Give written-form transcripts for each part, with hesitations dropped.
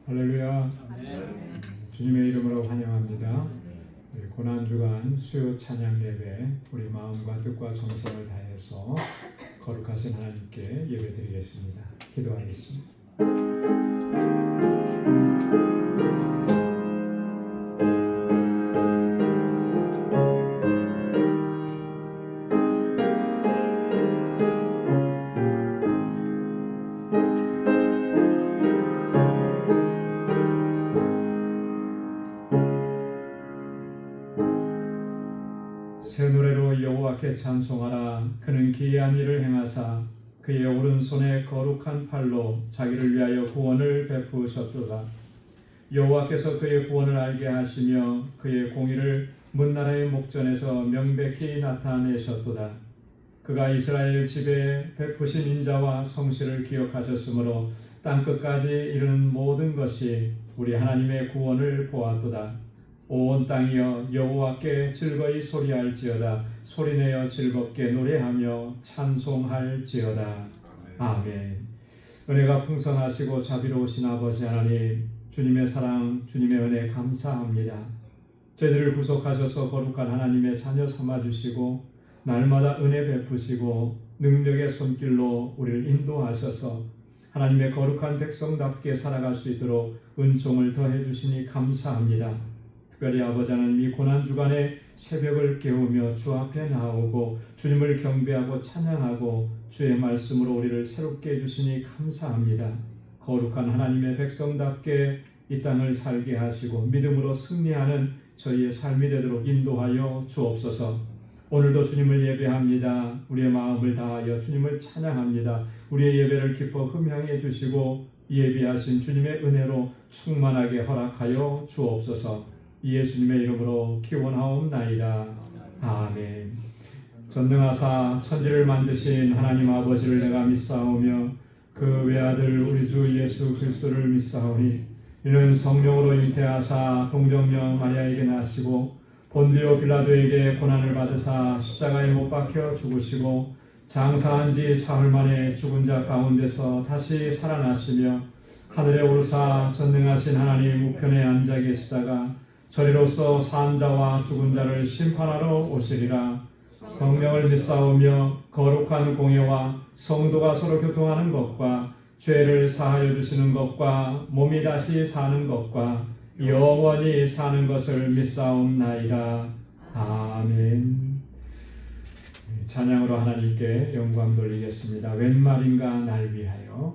할렐루야. 주님의 이름으로 환영합니다. 고난주간 수요 찬양 예배 우리 마음과 뜻과 정성을 다해서 거룩하신 하나님께 예배드리겠습니다. 기도하겠습니다. 새 노래로 여호와께 찬송하라. 그는 기이한 일을 행하사 그의 오른손에 거룩한 팔로 자기를 위하여 구원을 베푸셨도다. 여호와께서 그의 구원을 알게 하시며 그의 공의를 문나라의 목전에서 명백히 나타내셨도다. 그가 이스라엘 집에 베푸신 인자와 성실을 기억하셨으므로 땅끝까지 이르는 모든 것이 우리 하나님의 구원을 보았도다. 온 땅이여 여호와께 즐거이 소리할지어다. 소리내어 즐겁게 노래하며 찬송할지어다. 아멘. 은혜가 풍성하시고 자비로우신 아버지 하나님, 주님의 사랑, 주님의 은혜 감사합니다. 저희들을 구속하셔서 거룩한 하나님의 자녀 삼아주시고 날마다 은혜 베푸시고 능력의 손길로 우리를 인도하셔서 하나님의 거룩한 백성답게 살아갈 수 있도록 은총을 더해주시니 감사합니다. 특별히 아버지 하나님, 이 고난주간에 새벽을 깨우며 주 앞에 나오고 주님을 경배하고 찬양하고 주의 말씀으로 우리를 새롭게 해주시니 감사합니다. 거룩한 하나님의 백성답게 이 땅을 살게 하시고 믿음으로 승리하는 저희의 삶이 되도록 인도하여 주옵소서. 오늘도 주님을 예배합니다. 우리의 마음을 다하여 주님을 찬양합니다. 우리의 예배를 기뻐 흠향해 주시고 예비하신 주님의 은혜로 충만하게 허락하여 주옵소서. 예수님의 이름으로 기원하옵나이다. 아멘. 전능하사 천지를 만드신 하나님 아버지를 내가 믿사오며 그 외아들 우리 주 예수 그리스도를 믿사오니 이는 성령으로 잉태하사 동정녀 마리아에게 나시고 본디오 빌라도에게 고난을 받으사 십자가에 못 박혀 죽으시고 장사한 지 사흘 만에 죽은 자 가운데서 다시 살아나시며 하늘에 오르사 전능하신 하나님 우편에 앉아 계시다가 저리로서 산 자와 죽은 자를 심판하러 오시리라. 성령을 믿사오며 거룩한 공예와 성도가 서로 교통하는 것과 죄를 사하여 주시는 것과 몸이 다시 사는 것과 영원히 사는 것을 믿사옵나이다. 아멘. 찬양으로 하나님께 영광 돌리겠습니다. 웬 말인가 날 위하여.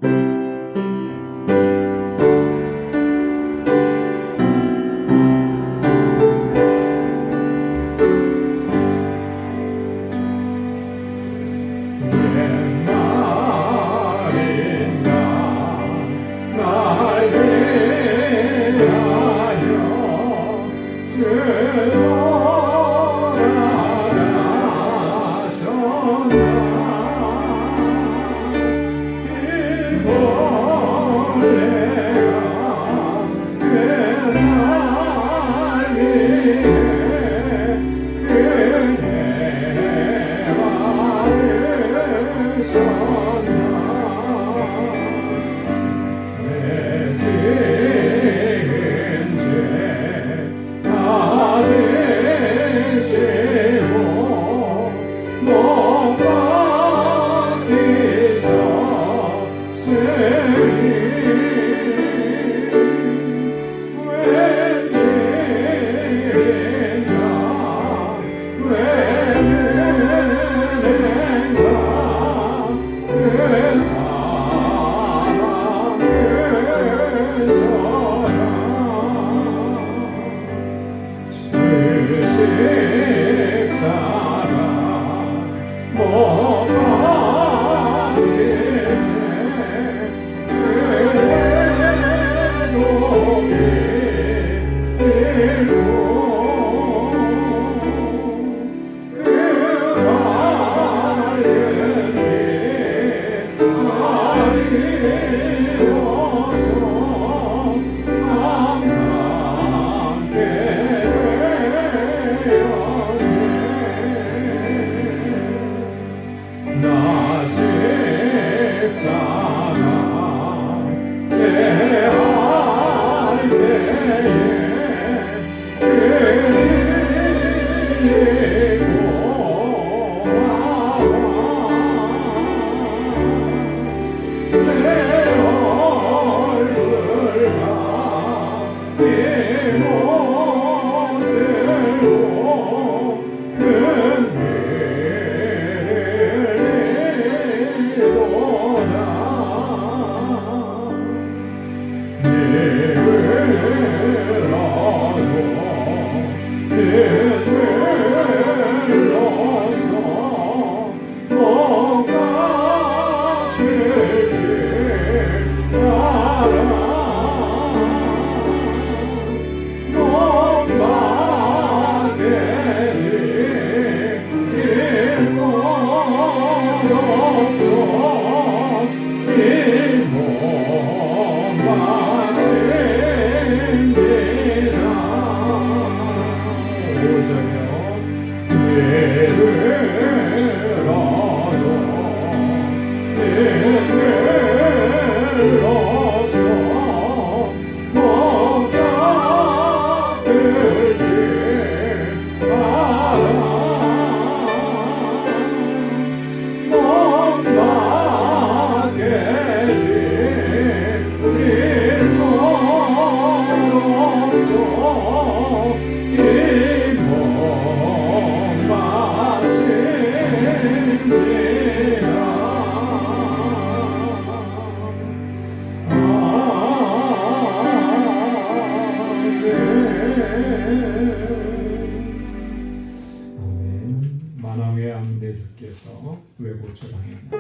늘로서 뭐가 될지 알아. 못 가게 될 것 없어. 이 몸만 챙기라. 오절이요. 늘어서 뭐가 될지 알아. 못 가게 될 것 없어. 이 몸만 챙기라. 아멘. 만왕의 앙대주께서 왜 고쳐당했나?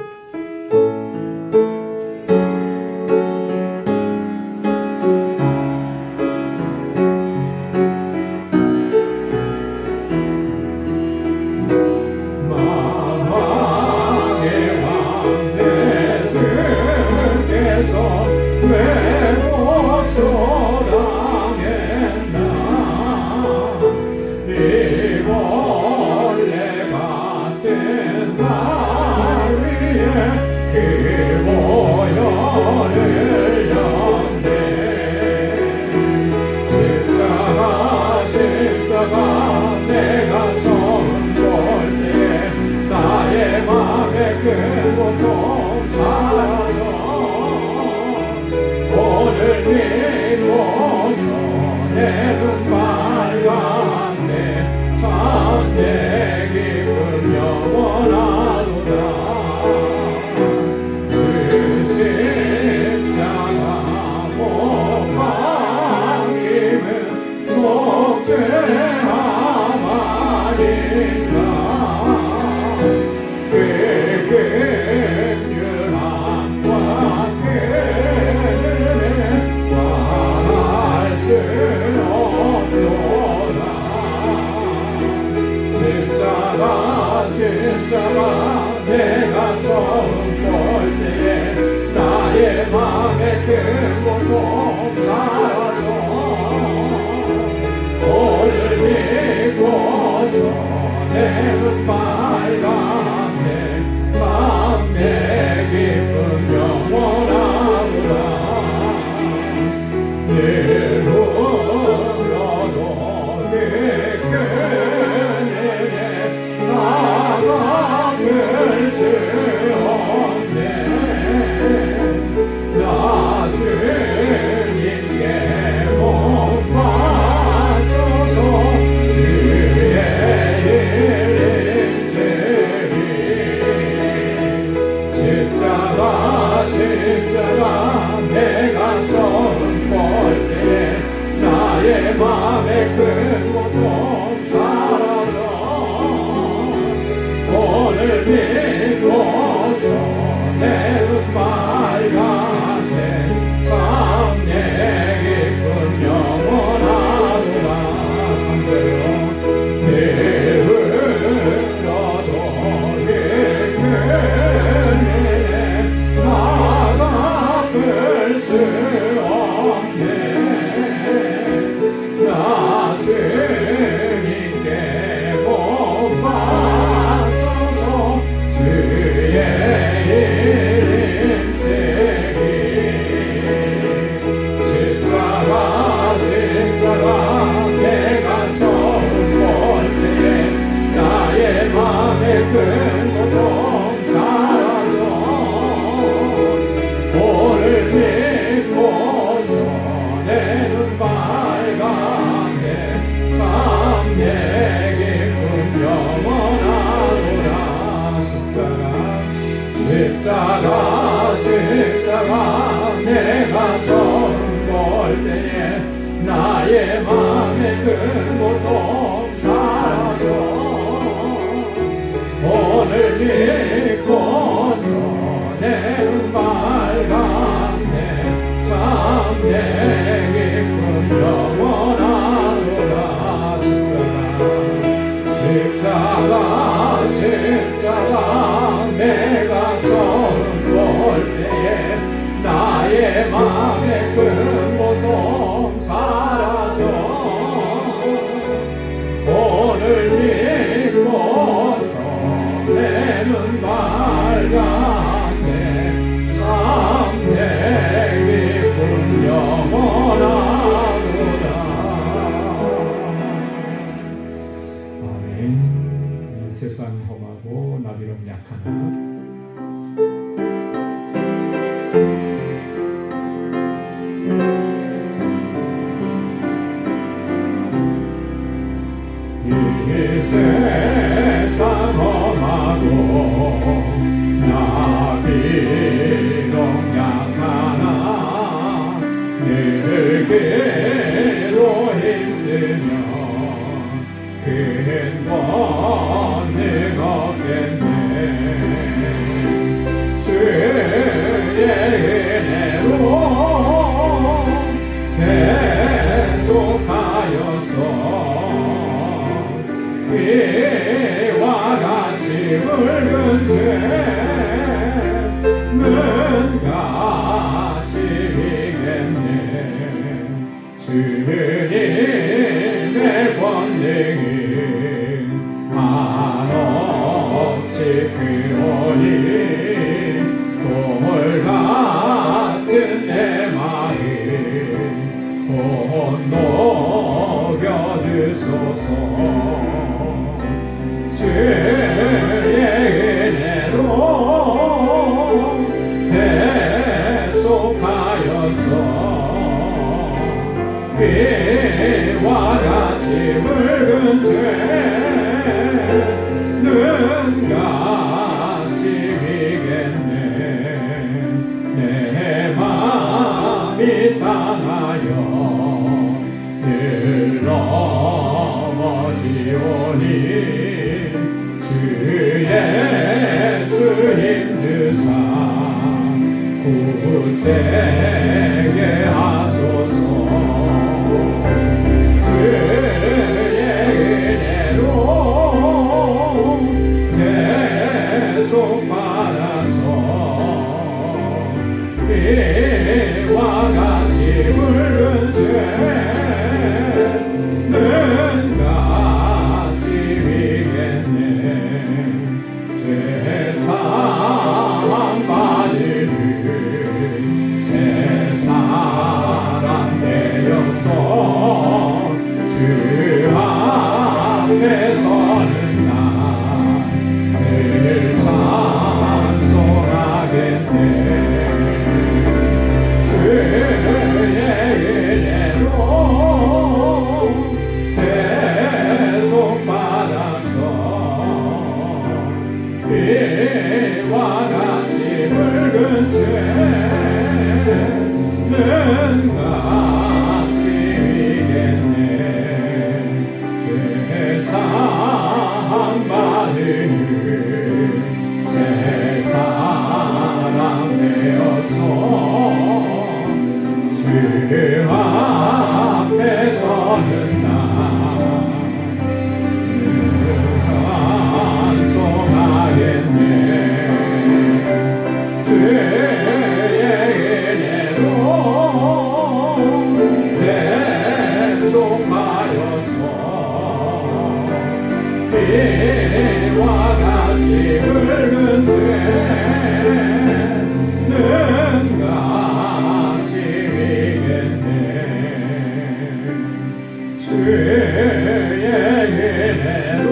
만왕의 앙대주께서 왜 고쳐당했나? 이 벌레 같은 날 위에 그 보혈을 연대. 십자가 내가 처음 볼 때에 나의 맘에 그 고통 사라져. 오늘 믿고서 내 눈 빨갛네. 참 내 기쁨 영원하도다. 주 십자가 못 박히면 속죄함 아닌가. 그 긍휼함과 그 은혜 말할 수 없도다. 십자가 내가 처음 볼 때에 나의 맘에 그 고통 사라져. 오늘 믿고서 내 눈 빨갛네. 참 내 기쁨 영원하구나. 늘 울어도 그 은혜에 나갚을 수 없네. 나 주님께 못 바쳐서 주의 이름 쓰리. 십자가 내가 처음 볼 때에 나의 맘에 큰 고통 사라져. 오늘 믿고서 내 눈 빨갛네. 참 내 기쁨 영원하구나. 참되어 늘 울어도 그 은혜에 다 갚을 수 없네. 나 주님께 못 바쳐서 주의 이름 쓰리. 십자가 내가 처음 볼 때에 나의 맘에 큰 고통 사라져. 오늘 믿고서 내 눈 빨갛네. 참 내 기쁨 영원하구나. 십자가 내가 처음 볼 때에 나의 맘에 큰 고통 십자가 내가 처음 볼 때에 나의 맘의 큰 고통 사라져 오늘 믿고서 내 눈 밝았네 참 내 기쁨 영원하도다. 아멘. 이 세상 험하고 나비록 약하나 이 세상 험하고 나비록 약하나 늘 길로 힘쓰며 큰 권능 얻겠네 주의 은혜로 계속하여서 이와 같이 붉은 죄는 같이 이겠네 주님의 권능이 한없이 크오니 돌 같은 내 마음 곧 녹여주소서 주의 은혜로 계속하여서 이와 같이 붉은 죄는 같이 비겠네 내 맘이 상하여 늘 넘어지오니 주 예수 힘주사 굳세게 하소서 주의 은혜로 계속 받아서 이와 같이 붉은 죄는 같이 비겠네 죄사함 받으는 새 사람 되어서 주 앞에 서는 나 늘 찬송하겠네 주의 은혜로 계속 받아서 이와 같이 붉은 죄는 같이 비겠네 죄사함 받으는 새 사람 되어서 주 앞에 서는 나 찬송하겠네 주의 은혜로 계속하여서 이와 같이 붉은 죄는 같이 비겠네 주의 은혜로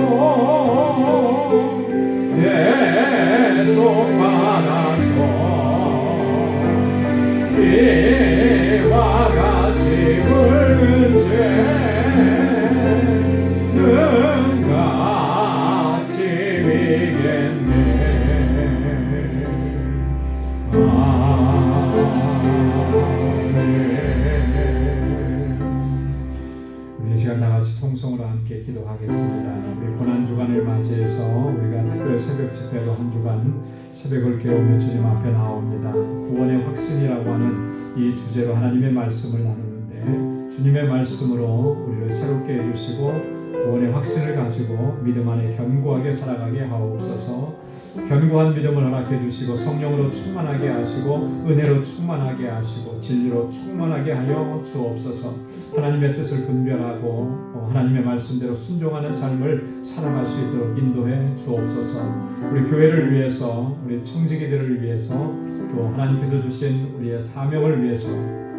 계속 받아서 이와 같이 붉은 죄는 같이 비겠네 우리 이 시간 다같이 통성으로 함께 기도하겠습니다. 우리 고난주간을 맞이해서 우리가 특별 새벽 집회로 한 주간 새벽을 깨우며 주님 앞에 나옵니다. 구원의 확신이라고 하는 이 주제로 하나님의 말씀을 나누는데 주님의 말씀으로 우리를 새롭게 해주시고 구원의 확신을 가지고 믿음 안에 견고하게 살아가게 하옵소서. 견고한 믿음을 허락해 주시고 성령으로 충만하게 하시고 은혜로 충만하게 하시고 진리로 충만하게 하여 주옵소서. 하나님의 뜻을 분별하고 하나님의 말씀대로 순종하는 삶을 살아갈 수 있도록 인도해 주옵소서. 우리 교회를 위해서, 우리 청지기들을 위해서, 또 하나님께서 주신 우리의 사명을 위해서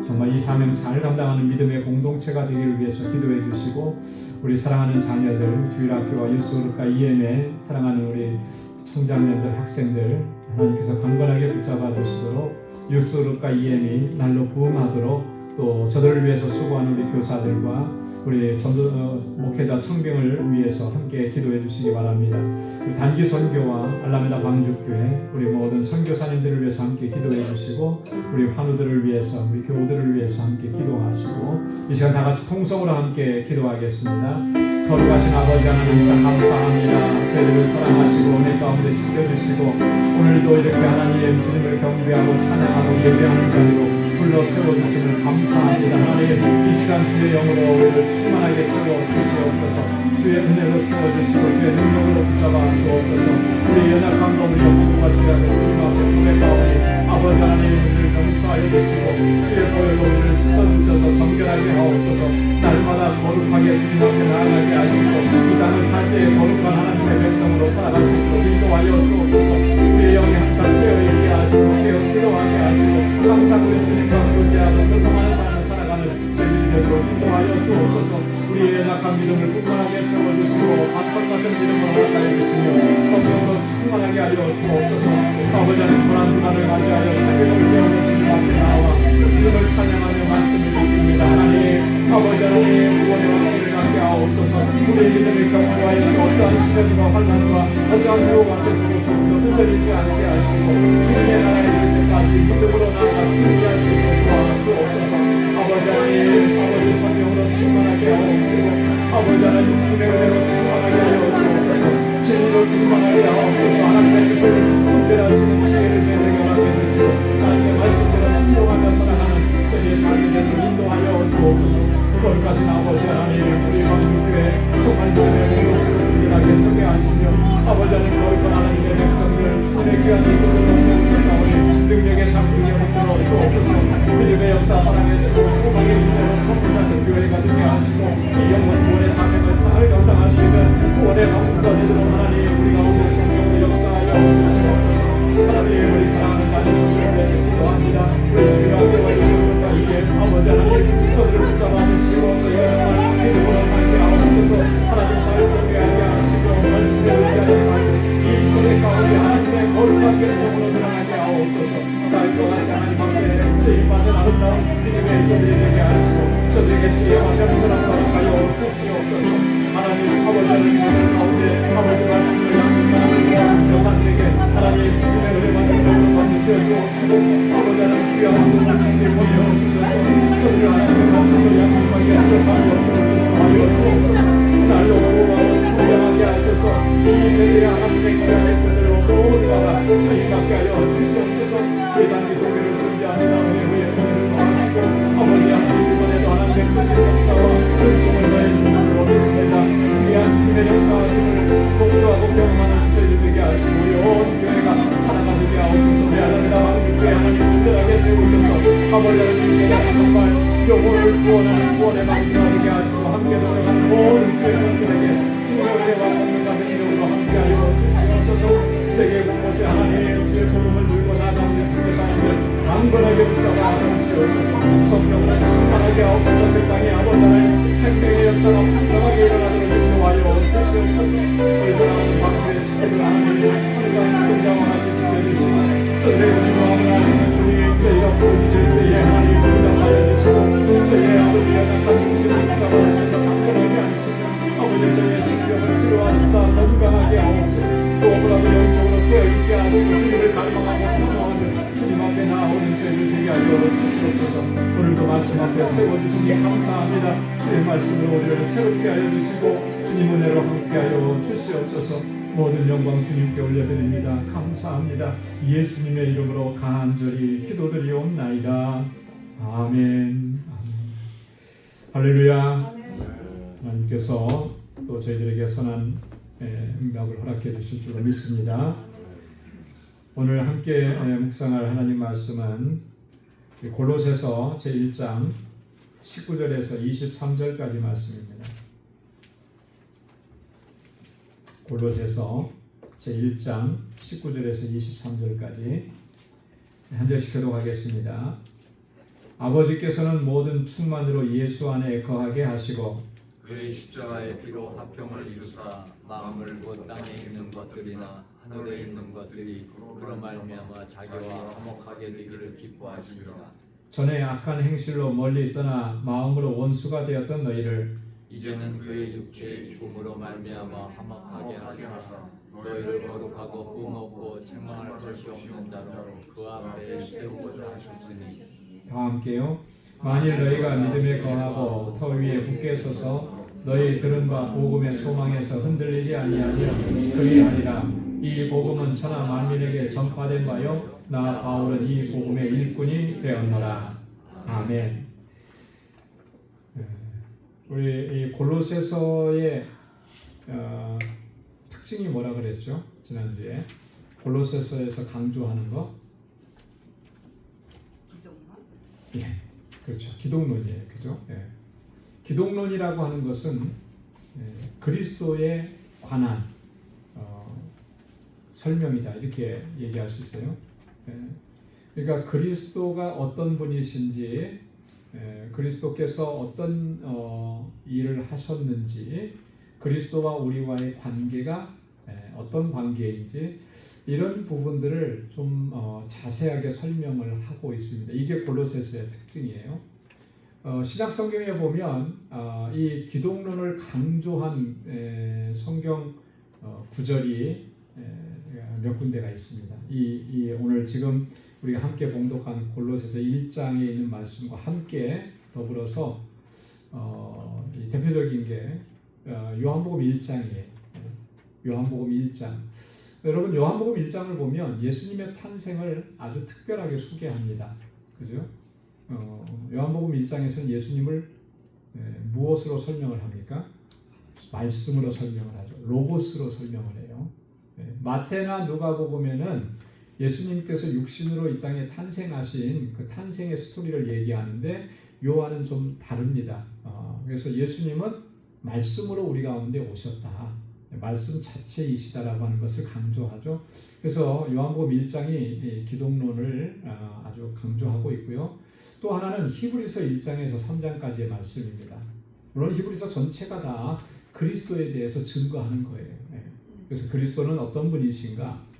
정말 이 사명 잘 감당하는 믿음의 공동체가 되기를 위해서 기도해 주시고, 우리 사랑하는 자녀들, 주일학교와 유스그룹과 EM에 사랑하는 우리 청장년들, 학생들 하나님께서 강건하게 붙잡아 주시도록 유스그룹과 EM이 날로 부흥하도록, 또 저들을 위해서 수고하는 우리 교사들과 우리 전도 목회자 청병을 위해서 함께 기도해 주시기 바랍니다. 우리 단기 선교와 알라메다 광주교회 우리 모든 선교사님들을 위해서 함께 기도해 주시고, 우리 환우들을 위해서, 우리 교우들을 위해서 함께 기도하시고, 이 시간 다 같이 통성으로 함께 기도하겠습니다. 거룩하신 아버지 하나님 참 감사합니다. 저희들을 사랑하시고 은혜 가운데 지켜주시고, 오늘도 이렇게 하나님 주님을 경배하고 찬양하고 예배하는 자리로 불러 세워주심을 감사합니다. 하나님 이 시간 주의 영으로 우리를 충만하게 채워주시옵소서. 주의 은혜로 채워주시고 주의 능력으로 붙잡아 주옵소서. 우리 연약한 것, 우리 허구가 주의 앞에 주님 앞에 고백하오니 아버지 하나님 우리를 용서하여 주시고 주의 보혈로 우리를 씻어주셔서 정결하게 하옵소서. 날마다 거룩하게 주님 앞에 나아가게 하시고 이 땅을 살 때에 거룩한 하나님의 백성으로 살아갈 수 있도록 인도하여 주옵소서. 우리의 영이 항상 깨어있게 하시고 기도하게 하시고 항상 우리 주님과 교제하고 교통하는 삶을 살아가는 저희들이 되도록 인도하여 주옵소서. 우리의 연약한 믿음을 굳건하게 세워주시고 반석 같은 믿음을 허락하여 주시며 성령으로 충만하게 하여 주옵소서. 아버지 하나님 고난주간을 맞이하여 새벽을 깨우며 주님 앞에 나와 주님을 찬양하며 말씀을 듣습니다. 하나님 아버지 하나님 구원의 확신을 갖게 하옵소서. 우리의 믿음을 견고하여서 어떠한 시련과 환난과 어떠한 유혹 앞에서도 조금 더 흔들리지 않게 하시고 주님의 나라에 이를 때까지 믿음으로 나아가 승리할 수 있도록 도와주옵소서. 아버지 하나님 아버지 성령으로 충만하게 하옵시고 아버지 하나님 주님의 은혜로 충만하게 하여 주옵소서. 진리로 충만하게 하옵소서. 하나님의 뜻을 분별할 수 있는 지혜를 저희에게 허락해 주시고 하나님의 말씀대로 순종하며 살아가는 저희의 삶이 되도록 인도하여 주옵소서. 거룩하신 아버지 하나님 우리 광주교회 정말 믿음의 공동체로 든든하게 서게 하시며 아버지 하나님 거룩한 하나님의 백성들 주님의 귀한 이름으로 세우셔서오니 능력의 장중에 흔들어 주옵소서. 믿음의 역사 사랑의 수고 소망의 인내로 선물같은 교회가 되게 하시고 이 영원 구원의 사명을 잘 감당할 수 있는 구원의 방주가 되도록 하나님 우리 가운데 성령으로 역사하여 주시옵소서. 하나님 우리 사랑하는 자녀 성령을 위해서 기도합니다. 우리 주의 앞에와 예수님과 이에 아버지 하나님 저들을 붙잡아 주시고 저희가 믿음으로 살게 하옵소서. 하나님 잘 경배하게 하시고 말씀에 의지하여 살고 이 세대 가운데 하나님의 거룩한 백성으로 드러나게 하옵소서. 날과 같이 하나님 앞에 쓰임받는 아름다운 믿음의 일들이 되게 하시고 저들에게 지혜와 명철함을 허락하여 주시옵소서. 하나님 아버지 하나님 가운데 아버지 말씀을 양육하는 교사들에게 하나님 주님의 은혜와 능력으로 받는 교육도 없이고 아버지 하나님 귀한 주님을 생기 보여 주셔서 저들을 하나님의 말씀을 양육하게 하여 주옵소서. 날로 구원하고 성장하게 하셔서 이 세대의 하나님의 귀한 애들로 모두가 쓰임받게 하여 주시옵소서. 우리 단기 소개를 준비합니다. 은혜 후에 은혜를 더하시고 아버지 하나님 이번에도 하나님의 크신 역사와 은총을 더해 주는 줄로 믿습니다. 귀한 주님의 역사하심을 공부하고 경험하는 저희들 되게 하시고 우리 온 교회가 하나가 되게 하옵소서. 우리 하나님과 왕주교회 하나님 분별하게 세우셔서 아버지 하나님 제가 정말 영혼을 구원하는 구원의 방주가 되게 하시고 함께 노력하는 모든 주의 종들에게 주님의 은혜와 권능과 능력으로 함께하여 주시옵소서. 세계 곳곳에 하나님 주의 복음을 들고 나가는 선교사님들 강건하게 붙잡아 주시옵소서. 성령으로 충만하게 하옵소서. 그 땅에 아버지 하나님 생명의 역사가 풍성하게 일어나도록 인도하여 주시옵소서. 우리 사랑하는 광주의 시대를 하나님 항상 공장하지 지켜주시고 저들의 은혜와 함께하시는 주님 저희가 부르짖을 때에 하나님 응답하여 주시고 저희의 아버지 연약한 육신을 붙잡아 주셔서 강건하게 하시며 아버지 저희의 질병을 치료하시사 건강하게 하옵소서. 무엇보다도 영적으로 깨어있게 하시고 주님을 갈망하고 사모하는 주님 앞에 나오는 저희를 되게 하여 주시옵소서. 오늘도 말씀 앞에 세워주시니 감사합니다. 주의 말씀으로 우리를 새롭게 하여 주시고 주님 은혜로 함께 하여 주시옵소서. 모든 영광 주님께 올려드립니다. 감사합니다. 예수님의 이름으로 간절히 기도드리옵나이다. 아멘. 할렐루야. 하나님께서 또 저희들에게 선한 응답을 허락해 주실 줄로 믿습니다. 오늘 함께 묵상할 하나님 말씀은 골로새서 제1장 19절에서 23절까지 말씀입니다. 골로새서 제1장 19절에서 23절까지 한 절씩 교독하겠습니다. 아버지께서는 모든 충만으로 예수 안에 거하게 하시고 그의 십자가의 피로 화평을 이루사 만물 곧 땅에 있는 것들이나 하늘에 있는 것들이 그로 말미암아 자기와 화목하게 되기를 기뻐하시니라. 전에 악한 행실로 멀리 떠나 마음으로 원수가 되었던 너희를 이제는 그의 육체의 죽음으로 말미암아 화목하게 하사 너희를 거룩하고 흠없고 책망할 것이 없는 자로 그 앞에 세우고자 하셨으니. 다 함께요. 만일 너희가 믿음에 거하고 터 위에 굳게 서서 너희 들은 바 복음의 소망에서 흔들리지 아니하면 그리하리라. 이 복음은 천하 만민에게 전파된 바요 나 바울은 이 복음의 일꾼이 되었노라. 아멘. 우리 이 골로새서의 특징이 뭐라 그랬죠? 지난주에 골로새서에서 강조하는 거? 기독론? 예, 그렇죠. 기독론이에요, 그죠? 예. 기독론이라고 하는 것은 그리스도에 관한 설명이다 이렇게 얘기할 수 있어요. 그러니까 그리스도가 어떤 분이신지, 그리스도께서 어떤 일을 하셨는지, 그리스도와 우리와의 관계가 어떤 관계인지 이런 부분들을 좀 자세하게 설명을 하고 있습니다. 이게 골로새서의 특징이에요. 신약 성경에 보면 이 기독론을 강조한 성경 구절이 몇 군데가 있습니다. 이 오늘 지금 우리가 함께 봉독한 골로새서 1장에 있는 말씀과 함께 더불어서 이 대표적인 게 요한복음 1장이에요. 요한복음 1장. 여러분 요한복음 1장을 보면 예수님의 탄생을 아주 특별하게 소개합니다. 그죠? 요한복음 1장에서는 예수님을 무엇으로 설명을 합니까? 말씀으로 설명을 하죠. 로고스로 설명을 해요. 마태나 누가복음에는 예수님께서 육신으로 이 땅에 탄생하신 그 탄생의 스토리를 얘기하는데 요한은 좀 다릅니다. 그래서 예수님은 말씀으로 우리 가운데 오셨다. 말씀 자체이시다라고 하는 것을 강조하죠. 그래서 요한복음 1장이 기독론을 아주 강조하고 있고요. 또 하나는 히브리서 1장에서 3장까지의 말씀입니다. 물론 히브리서 전체가 다 그리스도에 대해서 증거하는 거예요. 그래서 그리스도는 어떤 분이신가?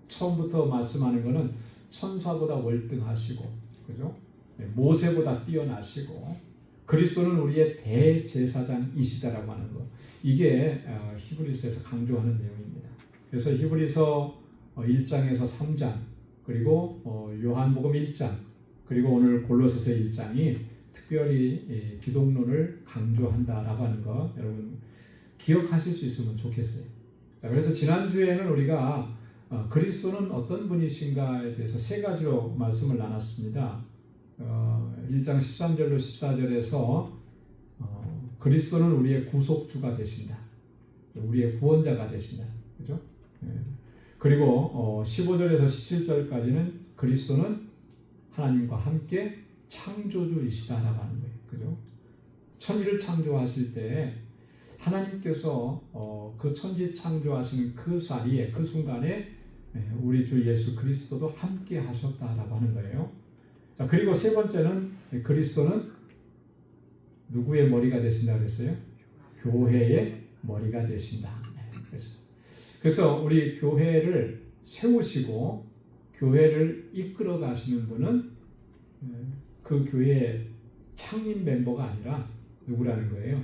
처음부터 말씀하는 것은 천사보다 월등하시고, 그죠? 모세보다 뛰어나시고, 그리스도는 우리의 대제사장이시다라고 하는 것. 이게 히브리서에서 강조하는 내용입니다. 그래서 히브리서 1장에서 3장, 그리고 요한복음 1장, 그리고 오늘 골로새서 1장이 특별히 기독론을 강조한다라고 하는 거 여러분 기억하실 수 있으면 좋겠어요. 자, 그래서 지난주에는 우리가 그리스도는 어떤 분이신가에 대해서 세 가지로 말씀을 나눴습니다. 1장 13절로 14절에서 그리스도는 우리의 구속주가 되신다. 우리의 구원자가 되신다. 그죠? 그리고 15절에서 17절까지는 그리스도는 하나님과 함께 창조주이시다라고 하는 거예요. 그죠? 천지를 창조하실 때 하나님께서 그 천지 창조하시는 그 자리에, 그 순간에 우리 주 예수 그리스도도 함께 하셨다라고 하는 거예요. 자, 그리고 세 번째는 그리스도는 누구의 머리가 되신다고 그랬어요? 교회의 머리가 되신다. 그래서 우리 교회를 세우시고 교회를 이끌어 가시는 분은 그 교회의 창립 멤버가 아니라 누구라는 거예요?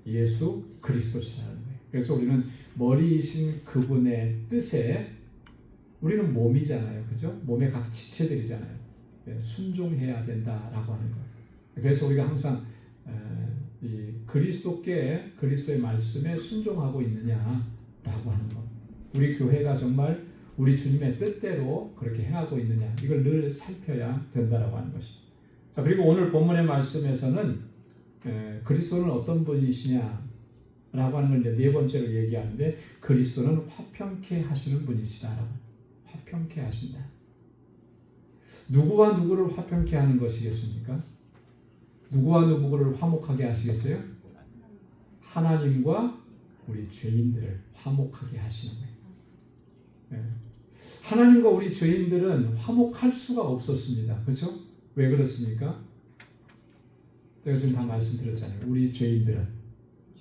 예수 그리스도시라는 거예요. 그래서 우리는 머리이신 그분의 뜻에 우리는 몸이잖아요. 그죠? 몸의 각 지체들이잖아요. 순종해야 된다라고 하는 거예요. 그래서 우리가 항상 이 그리스도께 그리스도의 말씀에 순종하고 있느냐라고 하는 것. 우리 교회가 정말 우리 주님의 뜻대로 그렇게 행하고 있느냐 이걸 늘 살펴야 된다라고 하는 것입니다. 자, 그리고 오늘 본문의 말씀에서는 그리스도는 어떤 분이시냐라고 라고 하는 걸 이제 네 번째로 얘기하는데, 그리스도는 화평케 하시는 분이시다라고. 화평케 하신다. 누구와 누구를 화평케 하는 것이겠습니까? 누구와 누구를 화목하게 하시겠어요? 하나님과 우리 죄인들을 화목하게 하시는 거예요. 네. 하나님과 우리 죄인들은 화목할 수가 없었습니다. 그렇죠? 왜 그렇습니까? 제가 지금 다 말씀드렸잖아요. 우리 죄인들은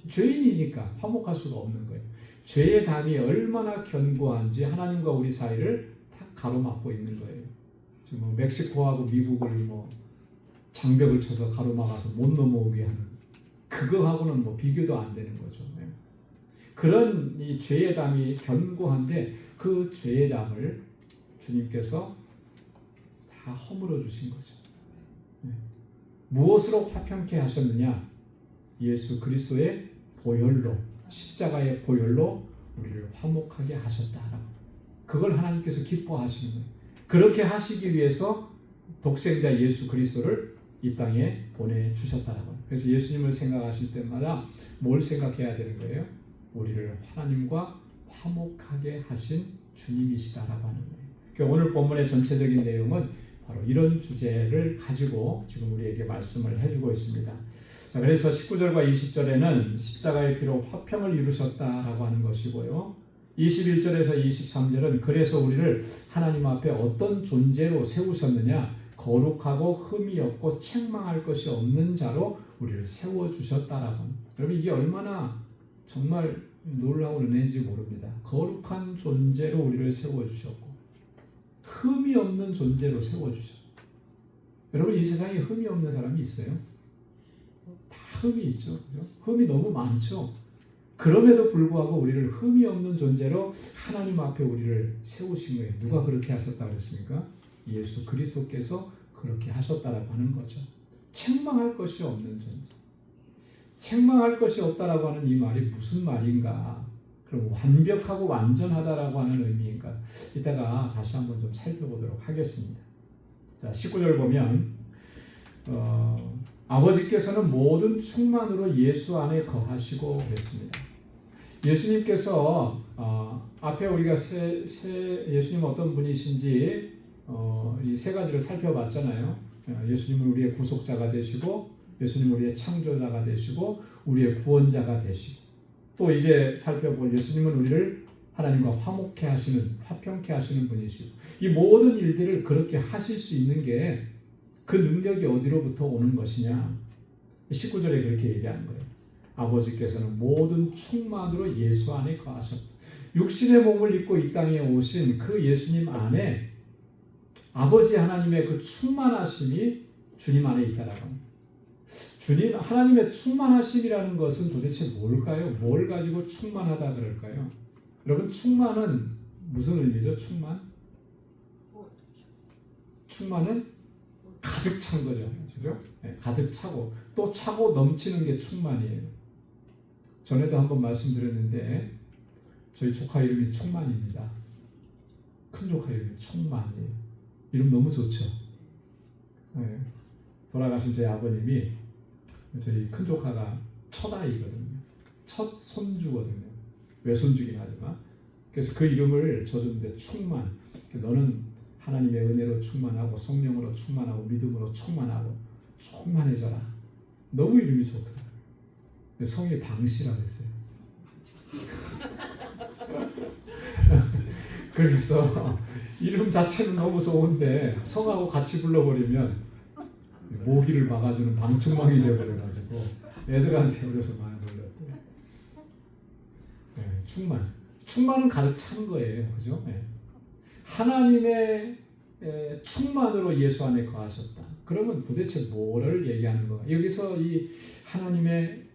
죄인이니까 화목할 수가 없는 거예요. 죄의 담이 얼마나 견고한지 하나님과 우리 사이를 다 가로막고 있는 거예요. 지금 뭐 멕시코하고 미국을 뭐 장벽을 쳐서 가로막아서 못 넘어오게 하는, 그거하고는 뭐 비교도 안 되는 거죠. 그런 이 죄의 담이 견고한데 그 죄의 담을 주님께서 다 허물어 주신 거죠. 무엇으로 화평케 하셨느냐? 예수 그리스도의 보혈로, 십자가의 보혈로 우리를 화목하게 하셨다. 그걸 하나님께서 기뻐하시는 거예요. 그렇게 하시기 위해서 독생자 예수 그리스도를 이 땅에 보내주셨다라고. 그래서 예수님을 생각하실 때마다 뭘 생각해야 되는 거예요? 우리를 하나님과 화목하게 하신 주님이시다라고 하는 거예요. 그러니까 오늘 본문의 전체적인 내용은 바로 이런 주제를 가지고 지금 우리에게 말씀을 해주고 있습니다. 자, 그래서 19절과 20절에는 십자가의 피로 화평을 이루셨다라고 하는 것이고요. 21절에서 23절은 그래서 우리를 하나님 앞에 어떤 존재로 세우셨느냐? 거룩하고 흠이 없고 책망할 것이 없는 자로 우리를 세워주셨다라고. 여러분, 이게 얼마나 정말 놀라운 은혜인지 모릅니다. 거룩한 존재로 우리를 세워주셨고 흠이 없는 존재로 세워주셨고. 여러분, 이 세상에 흠이 없는 사람이 있어요? 다 흠이 있죠. 그죠? 흠이 너무 많죠. 그럼에도 불구하고 우리를 흠이 없는 존재로 하나님 앞에 우리를 세우신 거예요. 누가 그렇게 하셨다 그랬습니까? 예수 그리스도께서 그렇게 하셨다라고 하는 거죠. 책망할 것이 없는 존재. 책망할 것이 없다라고 하는 이 말이 무슨 말인가? 그럼 완벽하고 완전하다라고 하는 의미인가? 이따가 다시 한번 좀 살펴보도록 하겠습니다. 자, 19절 보면 아버지께서는 모든 충만으로 예수 안에 거하시고 그랬습니다. 예수님께서 앞에 우리가 예수님 어떤 분이신지 이 세 가지를 살펴봤잖아요. 예수님은 우리의 구속자가 되시고, 예수님은 우리의 창조자가 되시고, 우리의 구원자가 되시고, 또 이제 살펴볼 예수님은 우리를 하나님과 화목케 하시는, 화평케 하시는 분이시고, 이 모든 일들을 그렇게 하실 수 있는 게 그 능력이 어디로부터 오는 것이냐? 19절에 그렇게 얘기하는 거예요. 아버지께서는 모든 충만으로 예수 안에 거하셨다. 육신의 몸을 입고 이 땅에 오신 그 예수님 안에 아버지 하나님의 그 충만하심이 주님 안에 있다라고 합니다. 주님 하나님의 충만하심이라는 것은 도대체 뭘까요? 뭘 가지고 충만하다 그럴까요? 여러분, 충만은 무슨 의미죠? 충만은 가득 찬 거죠. 그죠? 네, 가득 차고 또 차고 넘치는 게 충만이에요. 전에도 한번 말씀드렸는데 저희 조카 이름이 충만입니다. 큰 조카 이름이 충만이에요. 이름 너무 좋죠. 네, 돌아가신 저희 아버님이 저희 큰 조카가 첫 아이거든요. 첫 손주거든요. 외손주긴 하지만. 그래서 그 이름을 줘줬는데 충만. 너는 하나님의 은혜로 충만하고 성령으로 충만하고 믿음으로 충만하고 충만해져라. 너무 이름이 좋더라고요. 성이 방씨라고 했어요. 그래서 이름 자체는 너무 좋은데 성하고 같이 불러버리면 모기를 막아주는 방충망이 되어버려가지고 애들한테 그래서 많이 놀렸대요. 네, 충만은 가득 찬 거예요. 그죠? 네. 하나님의 충만으로 예수 안에 거하셨다. 그러면 도대체 뭐를 얘기하는 거야? 여기서 이 하나님의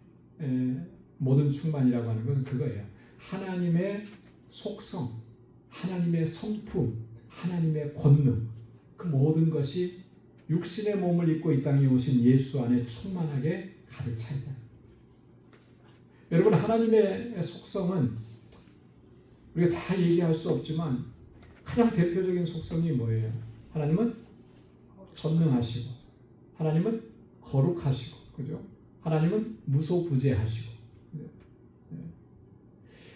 모든 충만이라고 하는 것은 그거예요. 하나님의 속성, 하나님의 성품, 하나님의 권능, 그 모든 것이 육신의 몸을 입고 이 땅에 오신 예수 안에 충만하게 가득 차 있다. 여러분, 하나님의 속성은 우리가 다 얘기할 수 없지만 가장 대표적인 속성이 뭐예요? 하나님은 전능하시고, 하나님은 거룩하시고, 그죠? 하나님은 무소부재하시고.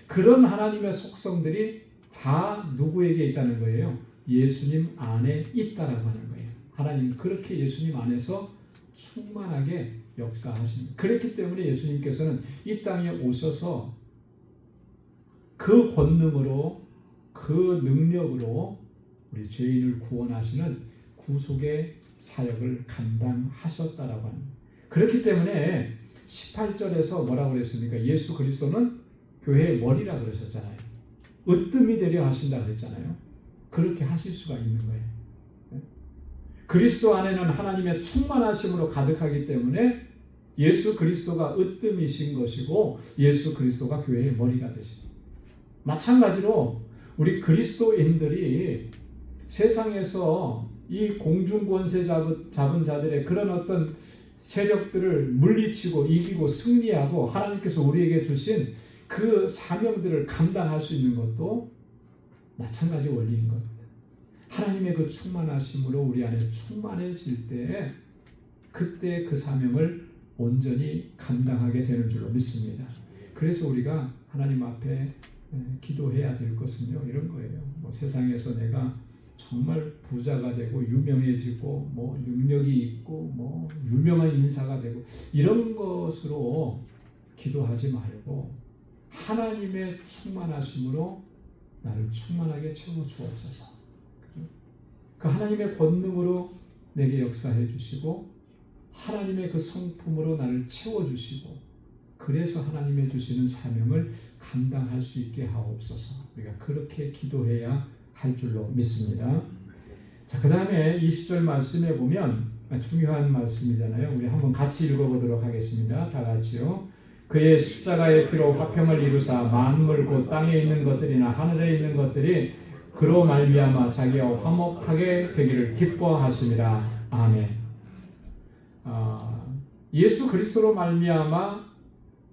그런 하나님의 속성들이 다 누구에게 있다는 거예요? 예수님 안에 있다라고 하는 거예요. 하나님 그렇게 예수님 안에서 충만하게 역사하십니다. 그렇기 때문에 예수님께서는 이 땅에 오셔서 그 권능으로 그 능력으로 우리 죄인을 구원하시는 구속의 사역을 감당하셨다라고 합니다. 그렇기 때문에 18절에서 뭐라고 그랬습니까? 예수 그리스도는 교회의 머리라 그러셨잖아요. 으뜸이 되려 하신다 그랬잖아요. 그렇게 하실 수가 있는 거예요. 그리스도 안에는 하나님의 충만하심으로 가득하기 때문에 예수 그리스도가 으뜸이신 것이고 예수 그리스도가 교회의 머리가 되십니다. 마찬가지로 우리 그리스도인들이 세상에서 이 공중권세 잡은 자들의 그런 어떤 세력들을 물리치고 이기고 승리하고 하나님께서 우리에게 주신 그 사명들을 감당할 수 있는 것도 마찬가지 원리인 겁니다. 하나님의 그 충만하심으로 우리 안에 충만해질 때 그때 그 사명을 온전히 감당하게 되는 줄로 믿습니다. 그래서 우리가 하나님 앞에 기도해야 될 것은요, 이런 거예요. 뭐 세상에서 내가 정말 부자가 되고 유명해지고 뭐 능력이 있고 뭐 유명한 인사가 되고 이런 것으로 기도하지 말고 하나님의 충만하심으로 나를 충만하게 채워 주옵소서. 그 하나님의 권능으로 내게 역사해 주시고 하나님의 그 성품으로 나를 채워 주시고 그래서 하나님의 주시는 사명을 감당할 수 있게 하옵소서. 우리가 그렇게 기도해야 할 줄로 믿습니다. 자, 그 다음에 20절 말씀에 보면 중요한 말씀이잖아요. 우리 한번 같이 읽어보도록 하겠습니다. 다 같이요. 그의 십자가의 피로 화평을 이루사 만물 곧 땅에 있는 것들이나 하늘에 있는 것들이 그로 말미암아 자기와 화목하게 되기를 기뻐하심이라. 아멘. 예수 그리스도로 말미암아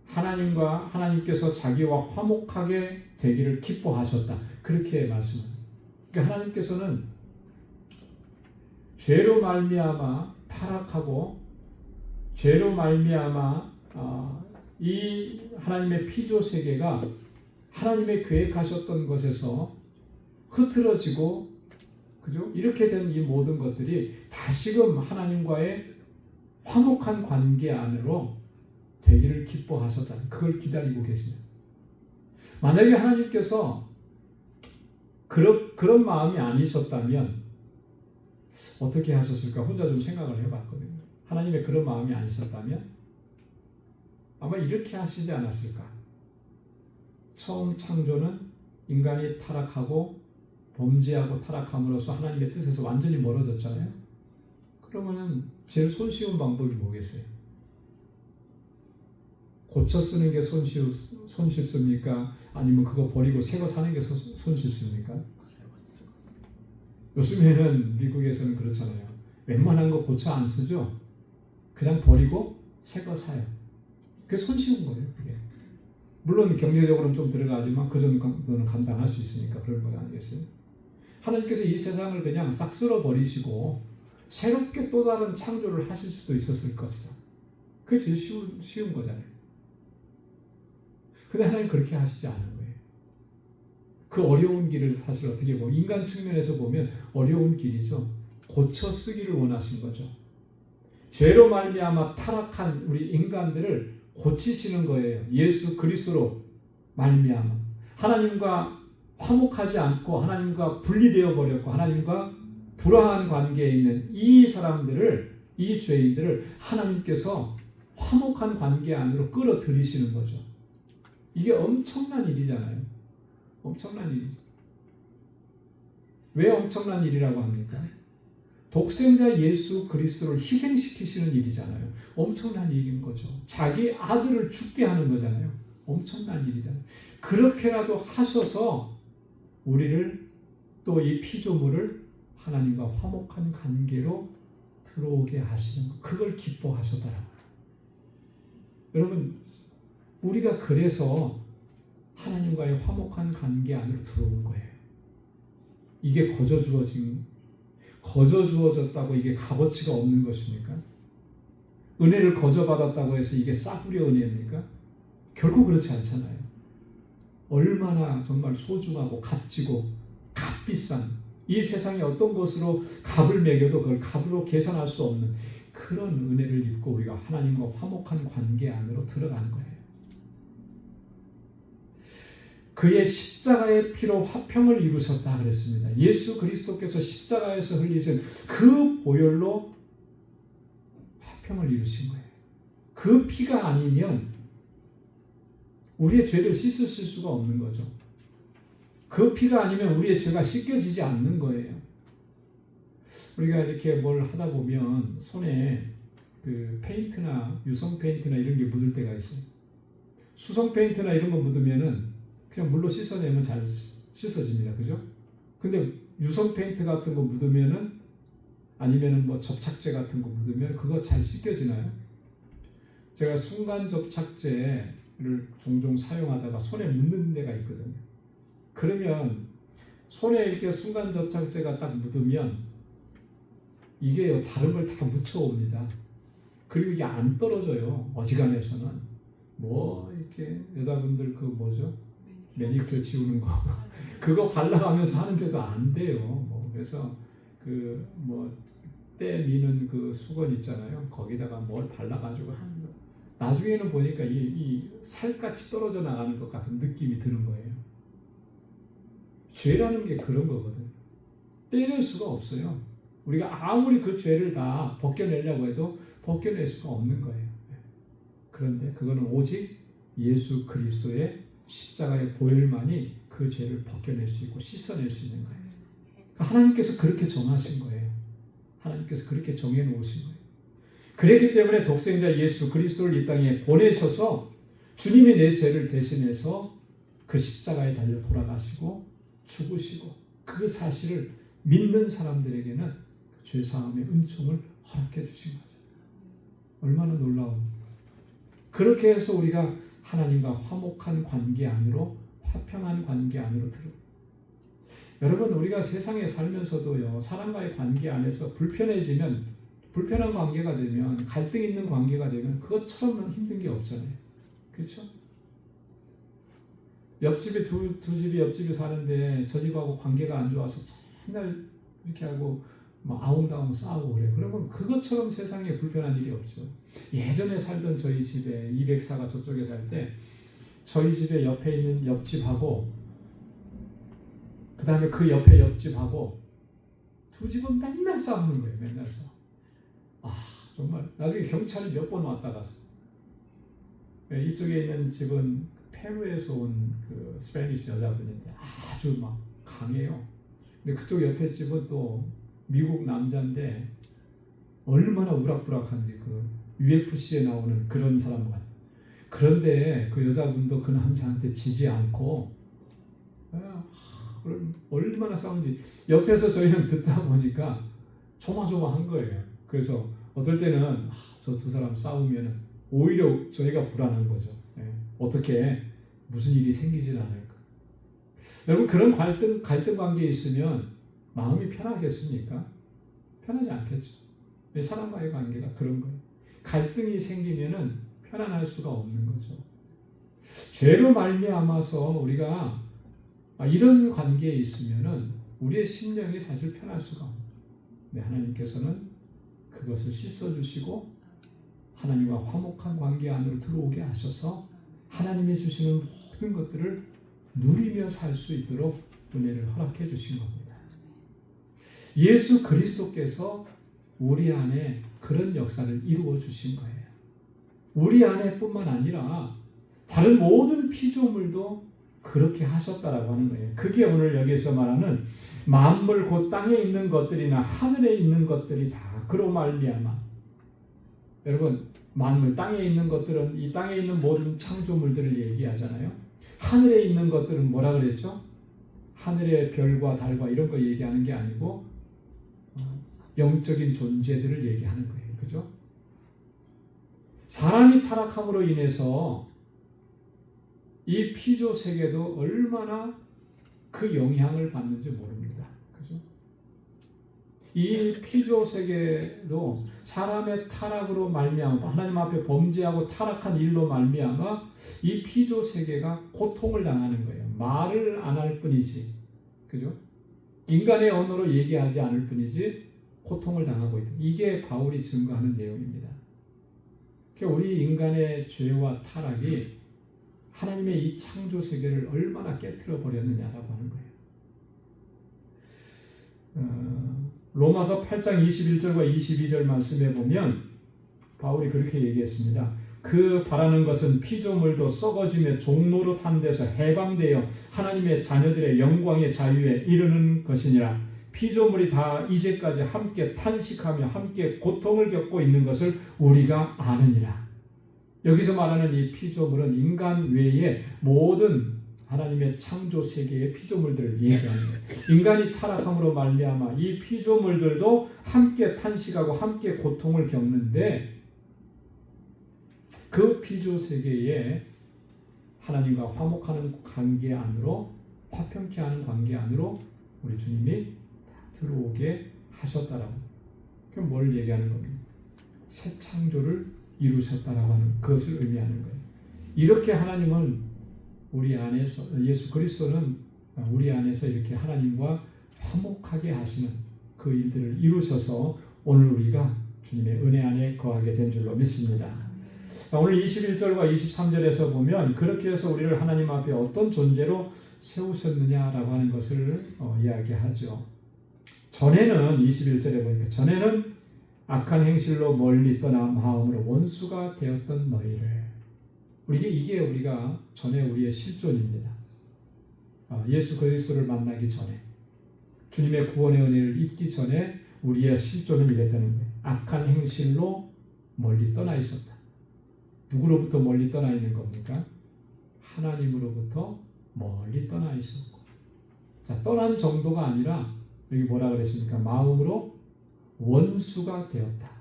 하나님께서 자기와 화목하게 되기를 기뻐하셨다. 그렇게 말씀합니다. 그러니까 하나님께서는 죄로 말미암아 타락하고 죄로 말미암아 이 하나님의 피조 세계가 하나님의 계획하셨던 것에서 흐트러지고 그죠? 이렇게 된 이 모든 것들이 다시금 하나님과의 화목한 관계 안으로 되기를 기뻐하셨다. 그걸 기다리고 계십니다. 만약에 하나님께서 그런 마음이 아니셨다면 어떻게 하셨을까? 혼자 좀 생각을 해봤거든요. 하나님의 그런 마음이 아니셨다면 아마 이렇게 하시지 않았을까? 처음 창조는 인간이 타락하고 범죄하고 타락함으로써 하나님의 뜻에서 완전히 멀어졌잖아요. 그러면은 제일 손쉬운 방법이 뭐겠어요? 고쳐 쓰는 게 손쉽습니까? 아니면 그거 버리고 새 거 사는 게 손쉽습니까? 요즘에는 미국에서는 그렇잖아요. 웬만한 거 고쳐 안 쓰죠? 그냥 버리고 새 거 사요. 그게 손쉬운 거예요. 그게. 물론 경제적으로는 좀 들어가지만 그 정도는 감당할 수 있으니까 그런 거 아니겠어요? 하나님께서 이 세상을 그냥 싹 쓸어버리시고 새롭게 또 다른 창조를 하실 수도 있었을 것이죠. 그게 제일 쉬운 거잖아요. 근데 하나님 그렇게 하시지 않은 거예요. 그 어려운 길을 사실 어떻게 보면 인간 측면에서 보면 어려운 길이죠. 고쳐 쓰기를 원하신 거죠. 죄로 말미암아 타락한 우리 인간들을 고치시는 거예요. 예수 그리스도로 말미암아 하나님과 화목하지 않고 하나님과 분리되어 버렸고 하나님과 불화한 관계에 있는 이 사람들을, 이 죄인들을 하나님께서 화목한 관계 안으로 끌어들이시는 거죠. 이게 엄청난 일이잖아요. 엄청난 일이죠. 왜 엄청난 일이라고 합니까? 독생자 예수 그리스도를 희생시키시는 일이잖아요. 엄청난 일인 거죠. 자기 아들을 죽게 하는 거잖아요. 엄청난 일이잖아요. 그렇게라도 하셔서 우리를 또 이 피조물을 하나님과 화목한 관계로 들어오게 하시는 것. 그걸 기뻐하셨더라고요. 여러분, 우리가 그래서 하나님과의 화목한 관계 안으로 들어온 거예요. 이게 거저 주어졌다고 이게 값어치가 없는 것입니까? 은혜를 거저 받았다고 해서 이게 싸구려 은혜입니까? 결코 그렇지 않잖아요. 얼마나 정말 소중하고 값지고 값비싼, 이 세상에 어떤 것으로 값을 매겨도 그걸 값으로 계산할 수 없는 그런 은혜를 입고 우리가 하나님과 화목한 관계 안으로 들어가는 거예요. 그의 십자가의 피로 화평을 이루셨다 그랬습니다. 예수 그리스도께서 십자가에서 흘리신 그 보혈로 화평을 이루신 거예요. 그 피가 아니면 우리의 죄를 씻으실 수가 없는 거죠. 그 피가 아니면 우리의 죄가 씻겨지지 않는 거예요. 우리가 이렇게 뭘 하다 보면 손에 그 페인트나 유성 페인트나 이런 게 묻을 때가 있어요. 수성 페인트나 이런 거 묻으면은 그냥 물로 씻어내면 잘 씻어집니다. 그죠? 근데 유성 페인트 같은 거 묻으면은 아니면은 뭐 접착제 같은 거 묻으면 그거 잘 씻겨지나요? 제가 순간 접착제를 종종 사용하다가 손에 묻는 데가 있거든요. 그러면 손에 이렇게 순간 접착제가 딱 묻으면 이게 다른 걸 다 묻혀옵니다. 그리고 이게 안 떨어져요. 어지간해서는. 뭐 이렇게 여자분들 그 뭐죠? 매니큐어 지우는 거 그거 발라가면서 하는 게도 안 돼요. 뭐 그래서 그 뭐 때 미는 그 수건 있잖아요. 거기다가 뭘 발라가지고 하는 거. 나중에는 보니까 이 살같이 떨어져 나가는 것 같은 느낌이 드는 거예요. 죄라는 게 그런 거거든. 떼낼 수가 없어요. 우리가 아무리 그 죄를 다 벗겨내려고 해도 벗겨낼 수가 없는 거예요. 그런데 그거는 오직 예수 그리스도의 십자가의 보혈만이 그 죄를 벗겨낼 수 있고 씻어낼 수 있는 거예요. 하나님께서 그렇게 정하신 거예요. 하나님께서 그렇게 정해놓으신 거예요. 그랬기 때문에 독생자 예수 그리스도를 이 땅에 보내셔서 주님이 내 죄를 대신해서 그 십자가에 달려 돌아가시고 죽으시고 그 사실을 믿는 사람들에게는 죄사함의 은총을 허락해 주신 거죠. 얼마나 놀라운. 그렇게 해서 우리가 하나님과 화목한 관계 안으로, 화평한 관계 안으로 들어. 여러분, 우리가 세상에 살면서도요, 사람과의 관계 안에서 불편한 관계가 되면, 갈등 있는 관계가 되면 그것처럼 힘든 게 없잖아요. 그렇죠? 옆집에 두 집이 옆집에 사는데 저 집하고 관계가 안 좋아서 맨날 이렇게 하고 막 아웅다웅 싸우고 그래요. 그러면 그것처럼 세상에 불편한 일이 없죠. 예전에 살던 저희 집에 204가 저쪽에 살 때 저희 집에 옆에 있는 옆집하고 그 다음에 그 옆에 옆집하고 두 집은 맨날 싸우는 거예요. 맨날 싸워. 정말 나중에 경찰이 몇 번 왔다 갔어. 이쪽에 있는 집은 페루에서 온 그 스페니시 여자분인데 아주 막 강해요. 근데 그쪽 옆에 집은 또 미국 남자인데 얼마나 우락부락한지 그 UFC에 나오는 그런 사람 같아요. 그런데 그 여자분도 그 남자한테 지지 않고 얼마나 싸우는지 옆에서 저희는 듣다 보니까 조마조마한 거예요. 그래서 어떨 때는 저 두 사람 싸우면 오히려 저희가 불안한 거죠. 어떻게 무슨 일이 생기질 않을까. 여러분, 그런 갈등 관계에 있으면 마음이 편하겠습니까? 편하지 않겠죠. 사람과의 관계가 그런 거예요. 갈등이 생기면은 편안할 수가 없는 거죠. 죄로 말미암아서 우리가 이런 관계에 있으면은 우리의 심령이 사실 편할 수가 없어요. 하나님께서는 그것을 씻어주시고 하나님과 화목한 관계 안으로 들어오게 하셔서 하나님이 주시는 모든 것들을 누리며 살 수 있도록 은혜를 허락해 주신 겁니다. 예수 그리스도께서 우리 안에 그런 역사를 이루어 주신 거예요. 우리 안에뿐만 아니라 다른 모든 피조물도 그렇게 하셨다라고 하는 거예요. 그게 오늘 여기서 말하는 만물 곧 땅에 있는 것들이나 하늘에 있는 것들이 다 그로 말미암아. 여러분, 만물 땅에 있는 것들은 이 땅에 있는 모든 창조물들을 얘기하잖아요. 하늘에 있는 것들은 뭐라 그랬죠? 하늘의 별과 달과 이런 거 얘기하는 게 아니고 영적인 존재들을 얘기하는 거예요. 그죠? 사람이 타락함으로 인해서 이 피조 세계도 얼마나 그 영향을 받는지 모릅니다. 그죠? 이 피조 세계도 사람의 타락으로 말미암아 하나님 앞에 범죄하고 타락한 일로 말미암아 이 피조 세계가 고통을 당하는 거예요. 말을 안 할 뿐이지, 그죠? 인간의 언어로 얘기하지 않을 뿐이지 고통을 당하고 있다. 이게 바울이 증거하는 내용입니다. 그러니까 우리 인간의 죄와 타락이 하나님의 이 창조 세계를 얼마나 깨트려 버렸느냐라고 하는 거예요. 로마서 8장 21절과 22절 말씀에 보면 바울이 그렇게 얘기했습니다. 그 바라는 것은 피조물도 썩어지며 종로로 탄 데서 해방되어 하나님의 자녀들의 영광의 자유에 이르는 것이니라. 피조물이 다 이제까지 함께 탄식하며 함께 고통을 겪고 있는 것을 우리가 아느니라. 여기서 말하는 이 피조물은 인간 외에 모든 하나님의 창조 세계의 피조물들을 얘기하는 거예요. 인간이 타락함으로 말미암아 이 피조물들도 함께 탄식하고 함께 고통을 겪는데 그 피조 세계에 하나님과 화목하는 관계 안으로, 화평케 하는 관계 안으로 우리 주님이 들어오게 하셨다라고. 그럼 뭘 얘기하는 겁니까? 새 창조를 이루셨다라고 하는 그것을 의미하는 거예요. 이렇게 하나님은 우리 안에서, 예수 그리스도는 우리 안에서 이렇게 하나님과 화목하게 하시는 그 일들을 이루셔서 오늘 우리가 주님의 은혜 안에 거하게 된 줄로 믿습니다. 오늘 21절과 23절에서 보면 그렇게 해서 우리를 하나님 앞에 어떤 존재로 세우셨느냐라고 하는 것을 이야기하죠. 전에는 21절에 보니까 전에는 악한 행실로 멀리 떠나 마음으로 원수가 되었던 너희를, 이게 우리가 전에 우리의 실존입니다. 예수 그리스도를 만나기 전에, 주님의 구원의 은혜를 입기 전에 우리의 실존은 이랬다는 거예요. 악한 행실로 멀리 떠나 있었다. 누구로부터 멀리 떠나 있는 겁니까? 하나님으로부터 멀리 떠나 있었고, 자, 떠난 정도가 아니라 여기 뭐라 그랬습니까? 마음으로 원수가 되었다.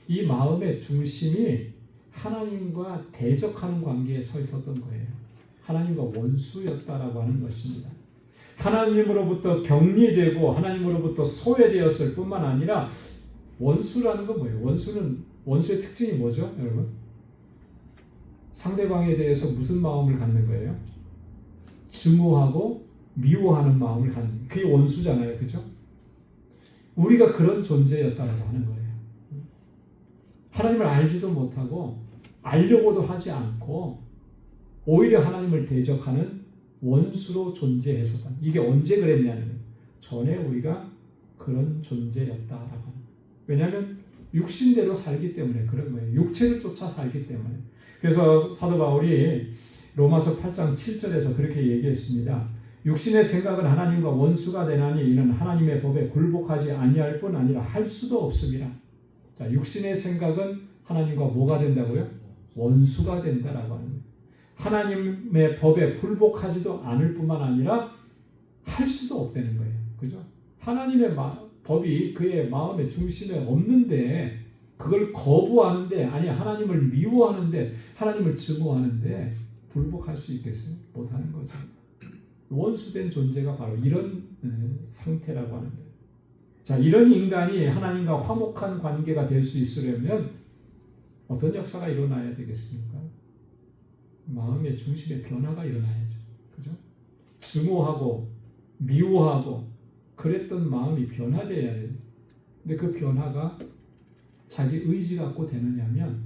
이 마음의 중심이 하나님과 대적하는 관계에 서 있었던 거예요. 하나님과 원수였다라고 하는 것입니다. 하나님으로부터 격리되고 하나님으로부터 소외되었을 뿐만 아니라 원수라는 건 뭐예요? 원수의 특징이 뭐죠, 여러분? 상대방에 대해서 무슨 마음을 갖는 거예요? 증오하고 미워하는 마음을 갖는, 그게 원수잖아요, 그죠? 우리가 그런 존재였다라고 하는 거예요. 하나님을 알지도 못하고 알려고도 하지 않고 오히려 하나님을 대적하는 원수로 존재했었다. 이게 언제 그랬냐면 전에 우리가 그런 존재였다라고 하는 거예요. 왜냐하면 육신대로 살기 때문에 그런 거예요. 육체를 쫓아 살기 때문에. 그래서 사도 바울이 로마서 8장 7절에서 그렇게 얘기했습니다. 육신의 생각은 하나님과 원수가 되나니 이는 하나님의 법에 굴복하지 아니할 뿐 아니라 할 수도 없습니다. 자, 육신의 생각은 하나님과 뭐가 된다고요? 원수가 된다라고 하는 거예요. 하나님의 법에 굴복하지도 않을 뿐만 아니라 할 수도 없다는 거예요. 그죠? 하나님의 법이 그의 마음의 중심에 없는데 그걸 거부하는데, 아니 하나님을 미워하는데, 하나님을 증오하는데 굴복할 수 있겠어요? 못하는 거죠. 원수된 존재가 바로 이런 상태라고 하는 거예요. 자, 이런 인간이 하나님과 화목한 관계가 될 수 있으려면 어떤 역사가 일어나야 되겠습니까? 마음의 중심의 변화가 일어나야죠. 그죠? 증오하고 미워하고 그랬던 마음이 변화돼야 돼요. 근데 그 변화가 자기 의지 갖고 되느냐면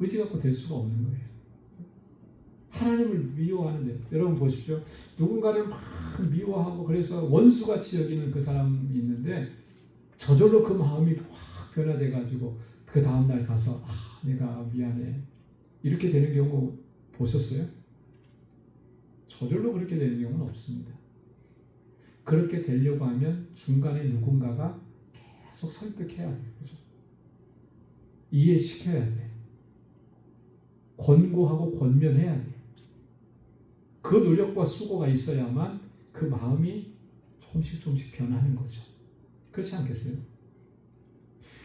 의지 갖고 될 수가 없는 거예요. 하나님을 미워하는데, 여러분 보십시오. 누군가를 막 미워하고 그래서 원수같이 여기는 그 사람이 있는데 저절로 그 마음이 확 변화돼 가지고 그 다음날 가서 내가 미안해 이렇게 되는 경우 보셨어요? 저절로 그렇게 되는 경우는 없습니다. 그렇게 되려고 하면 중간에 누군가가 계속 설득해야 돼요. 그죠? 이해시켜야 돼. 권고하고 권면해야 돼. 그 노력과 수고가 있어야만 그 마음이 조금씩 변하는 거죠. 그렇지 않겠어요?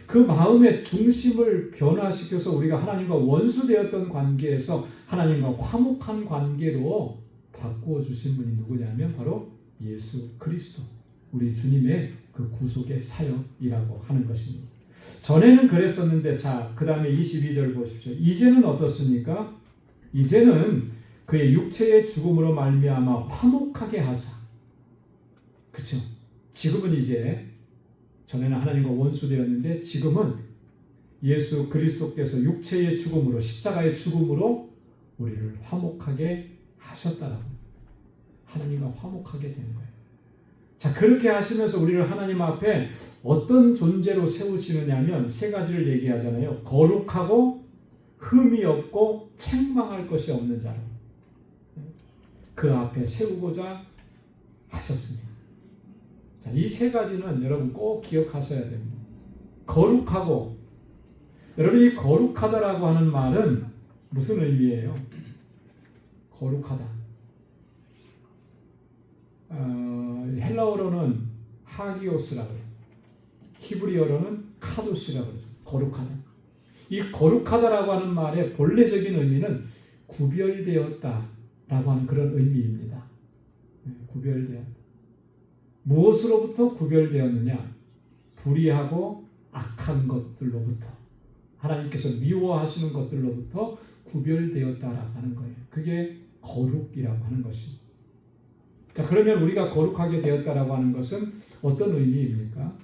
그 마음의 중심을 변화시켜서 우리가 하나님과 원수되었던 관계에서 하나님과 화목한 관계로 바꾸어 주신 분이 누구냐면 바로 예수 그리스도. 우리 주님의 그 구속의 사역이라고 하는 것입니다. 전에는 그랬었는데, 자, 그 다음에 22절 보십시오. 이제는 어떻습니까? 이제는 그의 육체의 죽음으로 말미암아 화목하게 하사. 그렇죠? 지금은 이제, 전에는 하나님과 원수되었는데 지금은 예수 그리스도께서 육체의 죽음으로, 십자가의 죽음으로 우리를 화목하게 하셨다라고. 하나님과 화목하게 되는 거예요. 자, 그렇게 하시면서 우리를 하나님 앞에 어떤 존재로 세우시느냐면 세 가지를 얘기하잖아요. 거룩하고 흠이 없고 책망할 것이 없는 자로 그 앞에 세우고자 하셨습니다. 자, 이 세 가지는 여러분 꼭 기억하셔야 됩니다. 거룩하고, 여러분 이 거룩하다라고 하는 말은 무슨 의미예요? 거룩하다. 헬라어로는 하기오스라고 해요. 히브리어로는 카도시라고 해요. 거룩하다. 이 거룩하다라고 하는 말의 본래적인 의미는 구별되었다라고 하는 그런 의미입니다. 구별되었다. 무엇으로부터 구별되었느냐? 불의하고 악한 것들로부터, 하나님께서 미워하시는 것들로부터 구별되었다라고 하는 거예요. 그게 거룩이라고 하는 것입니다. 자, 그러면 우리가 거룩하게 되었다라고 하는 것은 어떤 의미입니까?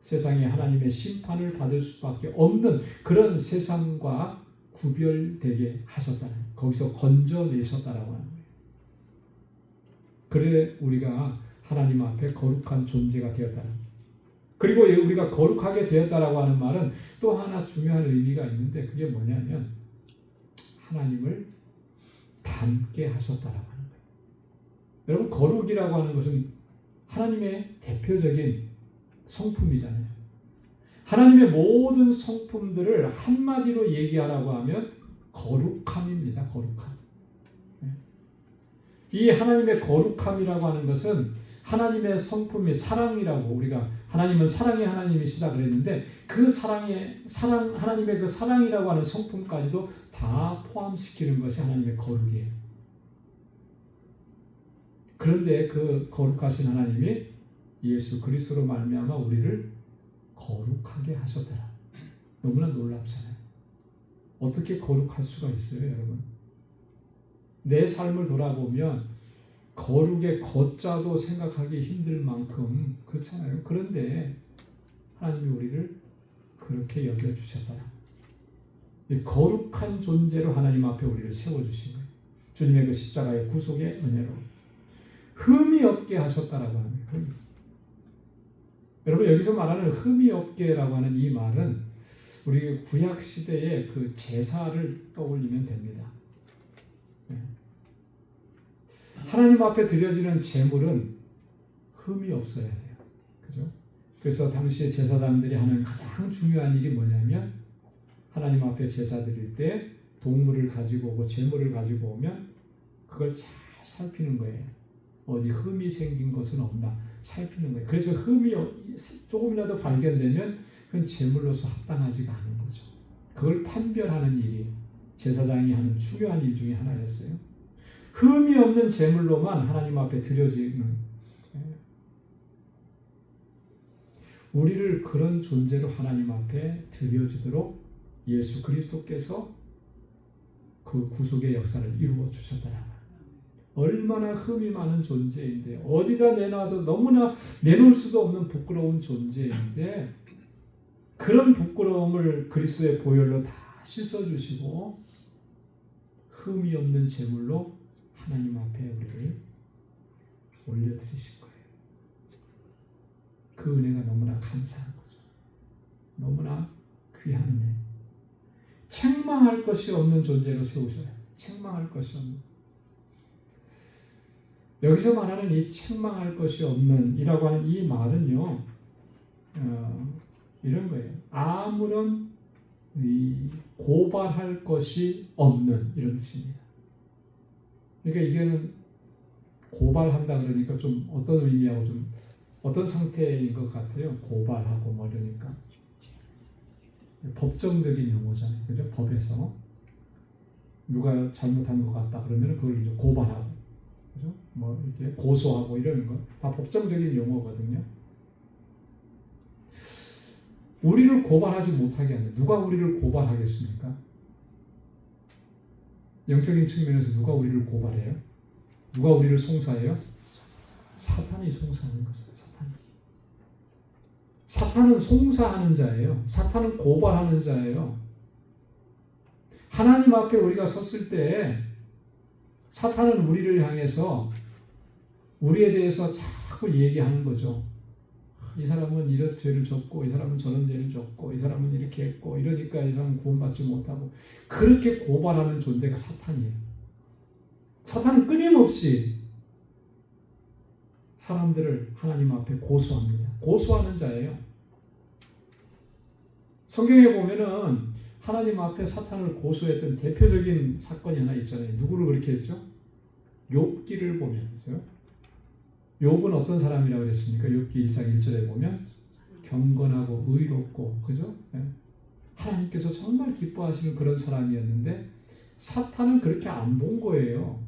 세상에 하나님의 심판을 받을 수밖에 없는 그런 세상과 구별되게 하셨다는, 거기서 건져내셨다라고 하는 거예요. 그래 우리가 하나님 앞에 거룩한 존재가 되었다는 거예요. 그리고 우리가 거룩하게 되었다라고 하는 말은 또 하나 중요한 의미가 있는데, 그게 뭐냐면 하나님을 닮게 하셨다라고 하는 거예요. 여러분, 거룩이라고 하는 것은 하나님의 대표적인 성품이잖아요. 하나님의 모든 성품들을 한마디로 얘기하라고 하면 거룩함입니다. 거룩함. 이 하나님의 거룩함이라고 하는 것은 하나님의 성품이 사랑이라고, 우리가 하나님은 사랑의 하나님이시다 그랬는데, 그 하나님의 그 사랑이라고 하는 성품까지도 다 포함시키는 것이 하나님의 거룩이에요. 그런데 그 거룩하신 하나님이 예수 그리스도로 말미암아 우리를 거룩하게 하셨더라. 너무나 놀랍잖아요. 어떻게 거룩할 수가 있어요, 여러분? 내 삶을 돌아보면 거룩의 거자도 생각하기 힘들 만큼 그렇잖아요. 그런데 하나님이 우리를 그렇게 여겨주셨다. 이 거룩한 존재로 하나님 앞에 우리를 세워주신 거예요. 주님의 그 십자가의 구속의 은혜로 흠이 없게 하셨다라고 하는 거예요. 여러분, 여기서 말하는 흠이 없게라고 하는 이 말은 우리 구약 시대의 그 제사를 떠올리면 됩니다. 하나님 앞에 드려지는 제물은 흠이 없어야 돼요. 그죠? 그래서 당시에 제사장들이 하는 가장 중요한 일이 뭐냐면, 하나님 앞에 제사 드릴 때 동물을 가지고 오고 제물을 가지고 오면 그걸 잘 살피는 거예요. 어디 흠이 생긴 것은 없나 살피는 거예요. 그래서 흠이 조금이라도 발견되면 그건 제물로서 합당하지가 않은 거죠. 그걸 판별하는 일이 제사장이 하는 중요한 일 중에 하나였어요. 흠이 없는 제물로만 하나님 앞에 드려지는, 우리를 그런 존재로 하나님 앞에 드려지도록 예수 그리스도께서 그 구속의 역사를 이루어 주셨다라. 얼마나 흠이 많은 존재인데, 어디다 내놔도 너무나 내놓을 수도 없는 부끄러운 존재인데, 그런 부끄러움을 그리스도의 보혈로 다 씻어주시고 흠이 없는 제물로 하나님 앞에 우리를 올려드리신 거예요. 그 은혜가 너무나 감사한 거죠. 너무나 귀한 은혜. 책망할 것이 없는 존재로 세우셔야 해요. 책망할 것이 없는. 여기서 말하는 이 책망할 것이 없는 이라고 하는 이 말은요, 이런 거예요. 아무런 고발할 것이 없는, 이런 뜻입니다. 그러니까 이게는 고발한다 그러니까 좀 어떤 의미하고 좀 어떤 상태인 것 같아요. 고발하고 뭐 이러니까 법정적인 용어잖아요. 그죠? 법에서 누가 잘못한 것 같다 그러면 그걸 이제 고발하고, 그죠? 뭐 이렇게 고소하고 이러는 거 다 법정적인 용어거든요. 우리를 고발하지 못하게 하는, 누가 우리를 고발하겠습니까? 영적인 측면에서 누가 우리를 고발해요? 누가 우리를 송사해요? 사탄이 송사하는 거죠. 사탄은 송사하는 자예요. 사탄은 고발하는 자예요. 하나님 앞에 우리가 섰을 때 사탄은 우리를 향해서 우리에 대해서 자꾸 얘기하는 거죠. 이 사람은 이런 죄를 졌고, 이 사람은 저런 죄를 졌고, 이 사람은 이렇게 했고, 이러니까 이 사람은 구원받지 못하고, 그렇게 고발하는 존재가 사탄이에요. 사탄은 끊임없이 사람들을 하나님 앞에 고소합니다. 고소하는 자예요. 성경에 보면은 하나님 앞에 사탄을 고소했던 대표적인 사건이 하나 있잖아요. 누구를 그렇게 했죠? 욥기를 보면, 그죠? 욥은 어떤 사람이라고 그랬습니까? 욥기 1장 1절에 보면 경건하고 의롭고, 그죠? 하나님께서 정말 기뻐하시는 그런 사람이었는데 사탄은 그렇게 안 본 거예요.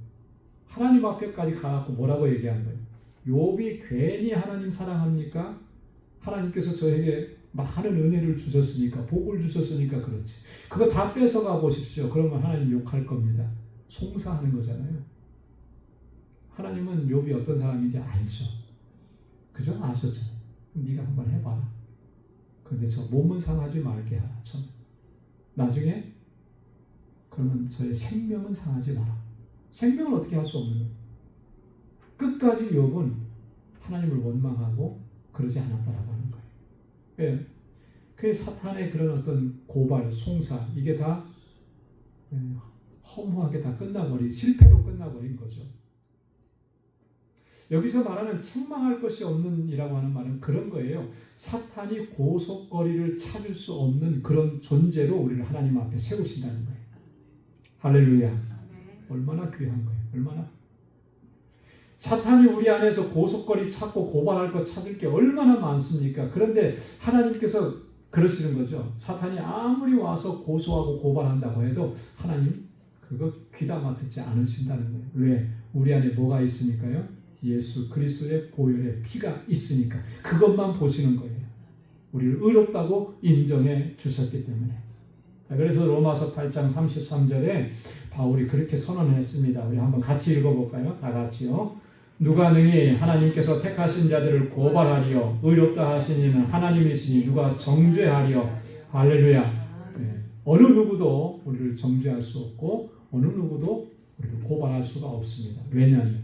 하나님 앞에까지 가갖고 뭐라고 얘기한 거예요? 욥이 괜히 하나님 사랑합니까? 하나님께서 저에게 많은 은혜를 주셨으니까, 복을 주셨으니까 그렇지. 그거 다 뺏어가 보십시오. 그러면 하나님 욕할 겁니다. 송사하는 거잖아요. 하나님은 욥이 어떤 사람인지 알죠. 그죠? 아셨잖아요. 그럼 네가 한번 해봐라. 근데 저 몸은 상하지 말게 하라. 나중에 그러면 저의 생명은 상하지 마라. 생명을 어떻게 할 수 없는 거예요. 끝까지 욥은 하나님을 원망하고 그러지 않았다라고 하는 거예요. 예. 그 사탄의 그런 어떤 고발, 송사, 이게 다 허무하게 다 실패로 끝나버린 거죠. 여기서 말하는 책망할 것이 없는 이라고 하는 말은 그런 거예요. 사탄이 고속거리를 찾을 수 없는 그런 존재로 우리를 하나님 앞에 세우신다는 거예요. 할렐루야. 얼마나 귀한 거예요. 얼마나. 사탄이 우리 안에서 고속거리 찾고 고발할 것 찾을 게 얼마나 많습니까? 그런데 하나님께서 그러시는 거죠. 사탄이 아무리 와서 고소하고 고발한다고 해도 하나님 그거 귀담아 듣지 않으신다는 거예요. 왜? 우리 안에 뭐가 있으니까요? 예수 그리스도의 보혈의 피가 있으니까 그것만 보시는 거예요. 우리를 의롭다고 인정해 주셨기 때문에. 자, 그래서 로마서 8장 33절에 바울이 그렇게 선언했습니다. 우리 한번 같이 읽어볼까요? 다 같이요. 누가 능히 하나님께서 택하신 자들을 고발하리요 의롭다 하신 이는 하나님이시니 누가 정죄하리요. 할렐루야. 네. 어느 누구도 우리를 정죄할 수 없고 어느 누구도 우리를 고발할 수가 없습니다. 왜냐하면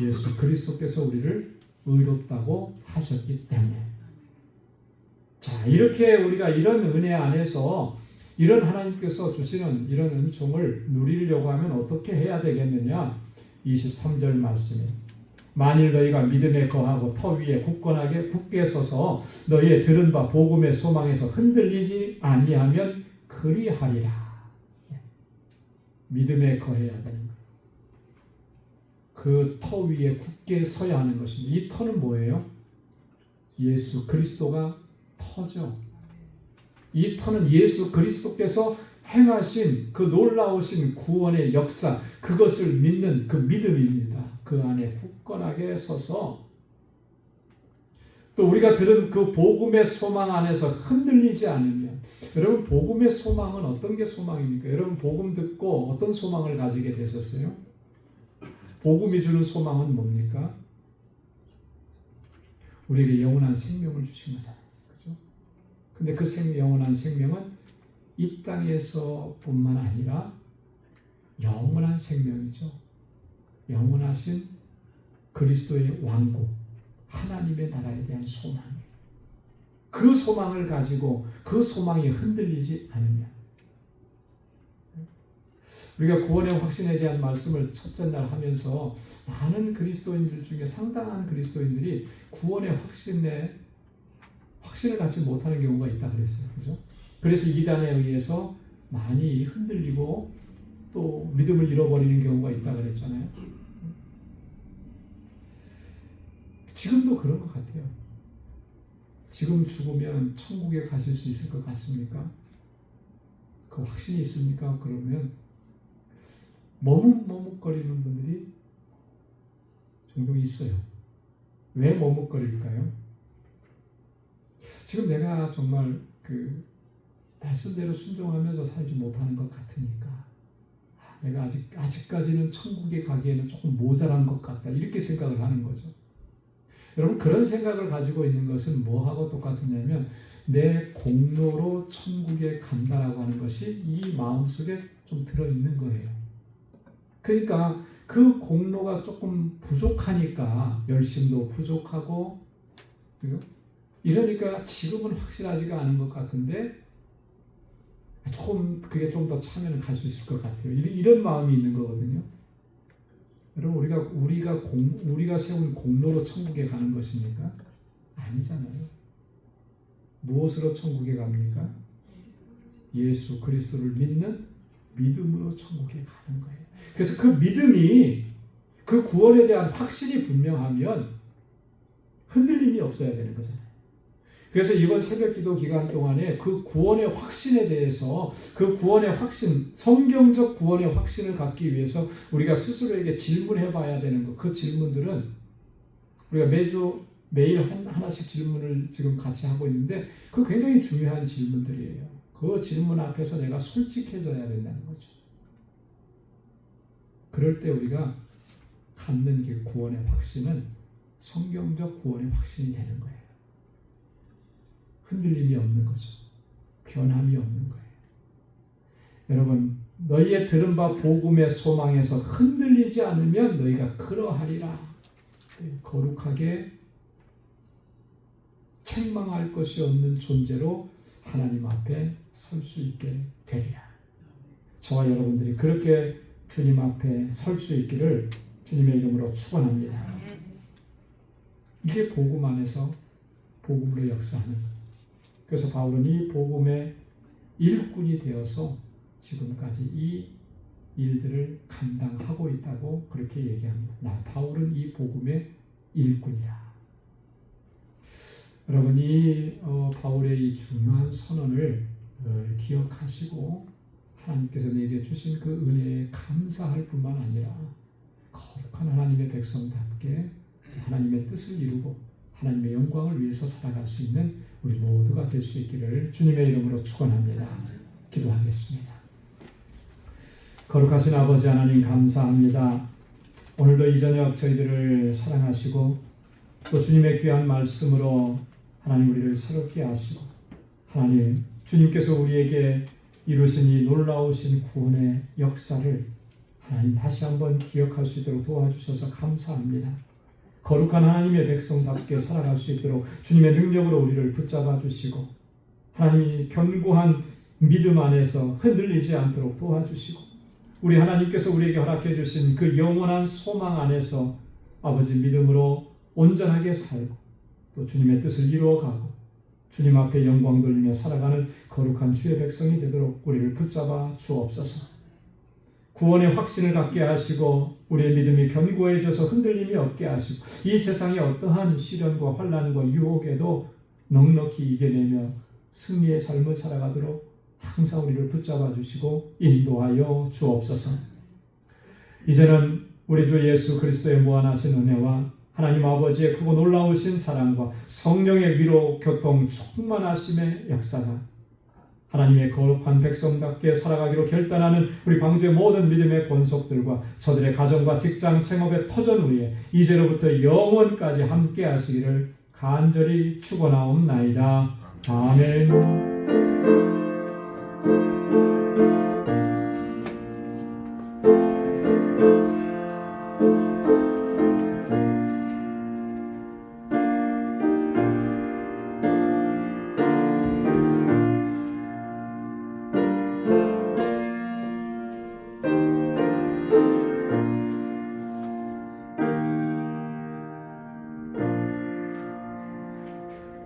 예수 그리스도께서 우리를 의롭다고 하셨기 때문에. 자, 이렇게 우리가 이런 은혜 안에서 이런 하나님께서 주시는 이런 은총을 누리려고 하면 어떻게 해야 되겠느냐? 23절 말씀에 만일 너희가 믿음에 거하고 터 위에 굳게 서서 너희의 들은 바 복음의 소망에서 흔들리지 아니하면 그리하리라. 믿음에 거해야 되는 거예요. 그 터 위에 굳게 서야 하는 것입니다. 이 터는 뭐예요? 예수 그리스도가 터죠. 이 터는 예수 그리스도께서 행하신 그 놀라우신 구원의 역사, 그것을 믿는 그 믿음입니다. 그 안에 굳건하게 서서 또 우리가 들은 그 복음의 소망 안에서 흔들리지 않으면, 여러분 복음의 소망은 어떤 게 소망입니까? 여러분 복음 듣고 어떤 소망을 가지게 되셨어요? 복음이 주는 소망은 뭡니까? 우리에게 영원한 생명을 주신 거잖아요. 그렇죠? 근데 그 영원한 생명은 이 땅에서뿐만 아니라 영원한 생명이죠. 영원하신 그리스도의 왕국, 하나님의 나라에 대한 소망이에요. 그 소망을 가지고 그 소망이 흔들리지 않으면, 우리가 구원의 확신에 대한 말씀을 첫째 날 하면서 많은 그리스도인들 중에 상당한 그리스도인들이 구원의 확신을 갖지 못하는 경우가 있다 그랬어요. 그죠? 그래서 이단에 의해서 많이 흔들리고 또 믿음을 잃어버리는 경우가 있다 그랬잖아요. 지금도 그런 것 같아요. 지금 죽으면 천국에 가실 수 있을 것 같습니까? 그 확신이 있습니까? 그러면 머뭇머뭇거리는 분들이 종종 있어요. 왜 머뭇거릴까요? 지금 내가 정말 그 말씀대로 순종하면서 살지 못하는 것 같으니까 내가 아직까지는 천국에 가기에는 조금 모자란 것 같다. 이렇게 생각을 하는 거죠. 여러분, 그런 생각을 가지고 있는 것은 뭐하고 똑같으냐면 내 공로로 천국에 간다라고 하는 것이 이 마음속에 좀 들어있는 거예요. 그러니까 그 공로가 조금 부족하니까 열심도 부족하고, 이러니까 지금은 확실하지가 않은 것 같은데 조금 그게 좀 더 차면 갈 수 있을 것 같아요. 이런 마음이 있는 거거든요. 여러분, 우리가 세운 공로로 천국에 가는 것입니까? 아니잖아요. 무엇으로 천국에 갑니까? 예수 그리스도를 믿는 믿음으로 천국에 가는 거예요. 그래서 그 믿음이, 그 구원에 대한 확신이 분명하면 흔들림이 없어야 되는 거잖아요. 그래서 이번 새벽기도 기간 동안에 그 구원의 확신에 대해서, 그 구원의 확신, 성경적 구원의 확신을 갖기 위해서 우리가 스스로에게 질문해 봐야 되는 것, 그 질문들은 우리가 매일 하나씩 질문을 지금 같이 하고 있는데 그 굉장히 중요한 질문들이에요. 그 질문 앞에서 내가 솔직해져야 된다는 거죠. 그럴 때 우리가 갖는 그 구원의 확신은 성경적 구원의 확신이 되는 거예요. 흔들림이 없는 거죠. 변함이 없는 거예요. 여러분, 너희의 들은 바 복음의 소망에서 흔들리지 않으면 너희가 그러하리라. 거룩하게 책망할 것이 없는 존재로 하나님 앞에 설 수 있게 되리라. 저와 여러분들이 그렇게 주님 앞에 설 수 있기를 주님의 이름으로 축원합니다. 이게 복음 안에서 복음으로 역사하는 것. 그래서 바울은 이 복음의 일꾼이 되어서 지금까지 이 일들을 감당하고 있다고 그렇게 얘기합니다. 바울은 이 복음의 일꾼이라. 여러분이 바울의 이 중요한 선언을 기억하시고 하나님께서 내게 주신 그 은혜에 감사할 뿐만 아니라 거룩한 하나님의 백성답게 하나님의 뜻을 이루고 하나님의 영광을 위해서 살아갈 수 있는 우리 모두가 될 수 있기를 주님의 이름으로 축원합니다. 기도하겠습니다. 거룩하신 아버지 하나님, 감사합니다. 오늘도 이 저녁 저희들을 사랑하시고 또 주님의 귀한 말씀으로 하나님 우리를 새롭게 하시고, 하나님 주님께서 우리에게 이루신 이 놀라우신 구원의 역사를 하나님 다시 한번 기억할 수 있도록 도와주셔서 감사합니다. 거룩한 하나님의 백성답게 살아갈 수 있도록 주님의 능력으로 우리를 붙잡아 주시고, 하나님이 견고한 믿음 안에서 흔들리지 않도록 도와주시고, 우리 하나님께서 우리에게 허락해 주신 그 영원한 소망 안에서 아버지 믿음으로 온전하게 살고 또 주님의 뜻을 이루어가고 주님 앞에 영광 돌리며 살아가는 거룩한 주의 백성이 되도록 우리를 붙잡아 주옵소서. 구원의 확신을 갖게 하시고 우리의 믿음이 견고해져서 흔들림이 없게 하시고 이 세상의 어떠한 시련과 환난과 유혹에도 넉넉히 이겨내며 승리의 삶을 살아가도록 항상 우리를 붙잡아 주시고 인도하여 주옵소서. 이제는 우리 주 예수 그리스도의 무한하신 은혜와 하나님 아버지의 크고 놀라우신 사랑과 성령의 위로 교통 충만하심의 역사가 하나님의 거룩한 백성답게 살아가기로 결단하는 우리 방주의 모든 믿음의 권속들과 저들의 가정과 직장 생업의 터전 위에 이제로부터 영원까지 함께 하시기를 간절히 축원하옵나이다. 아멘.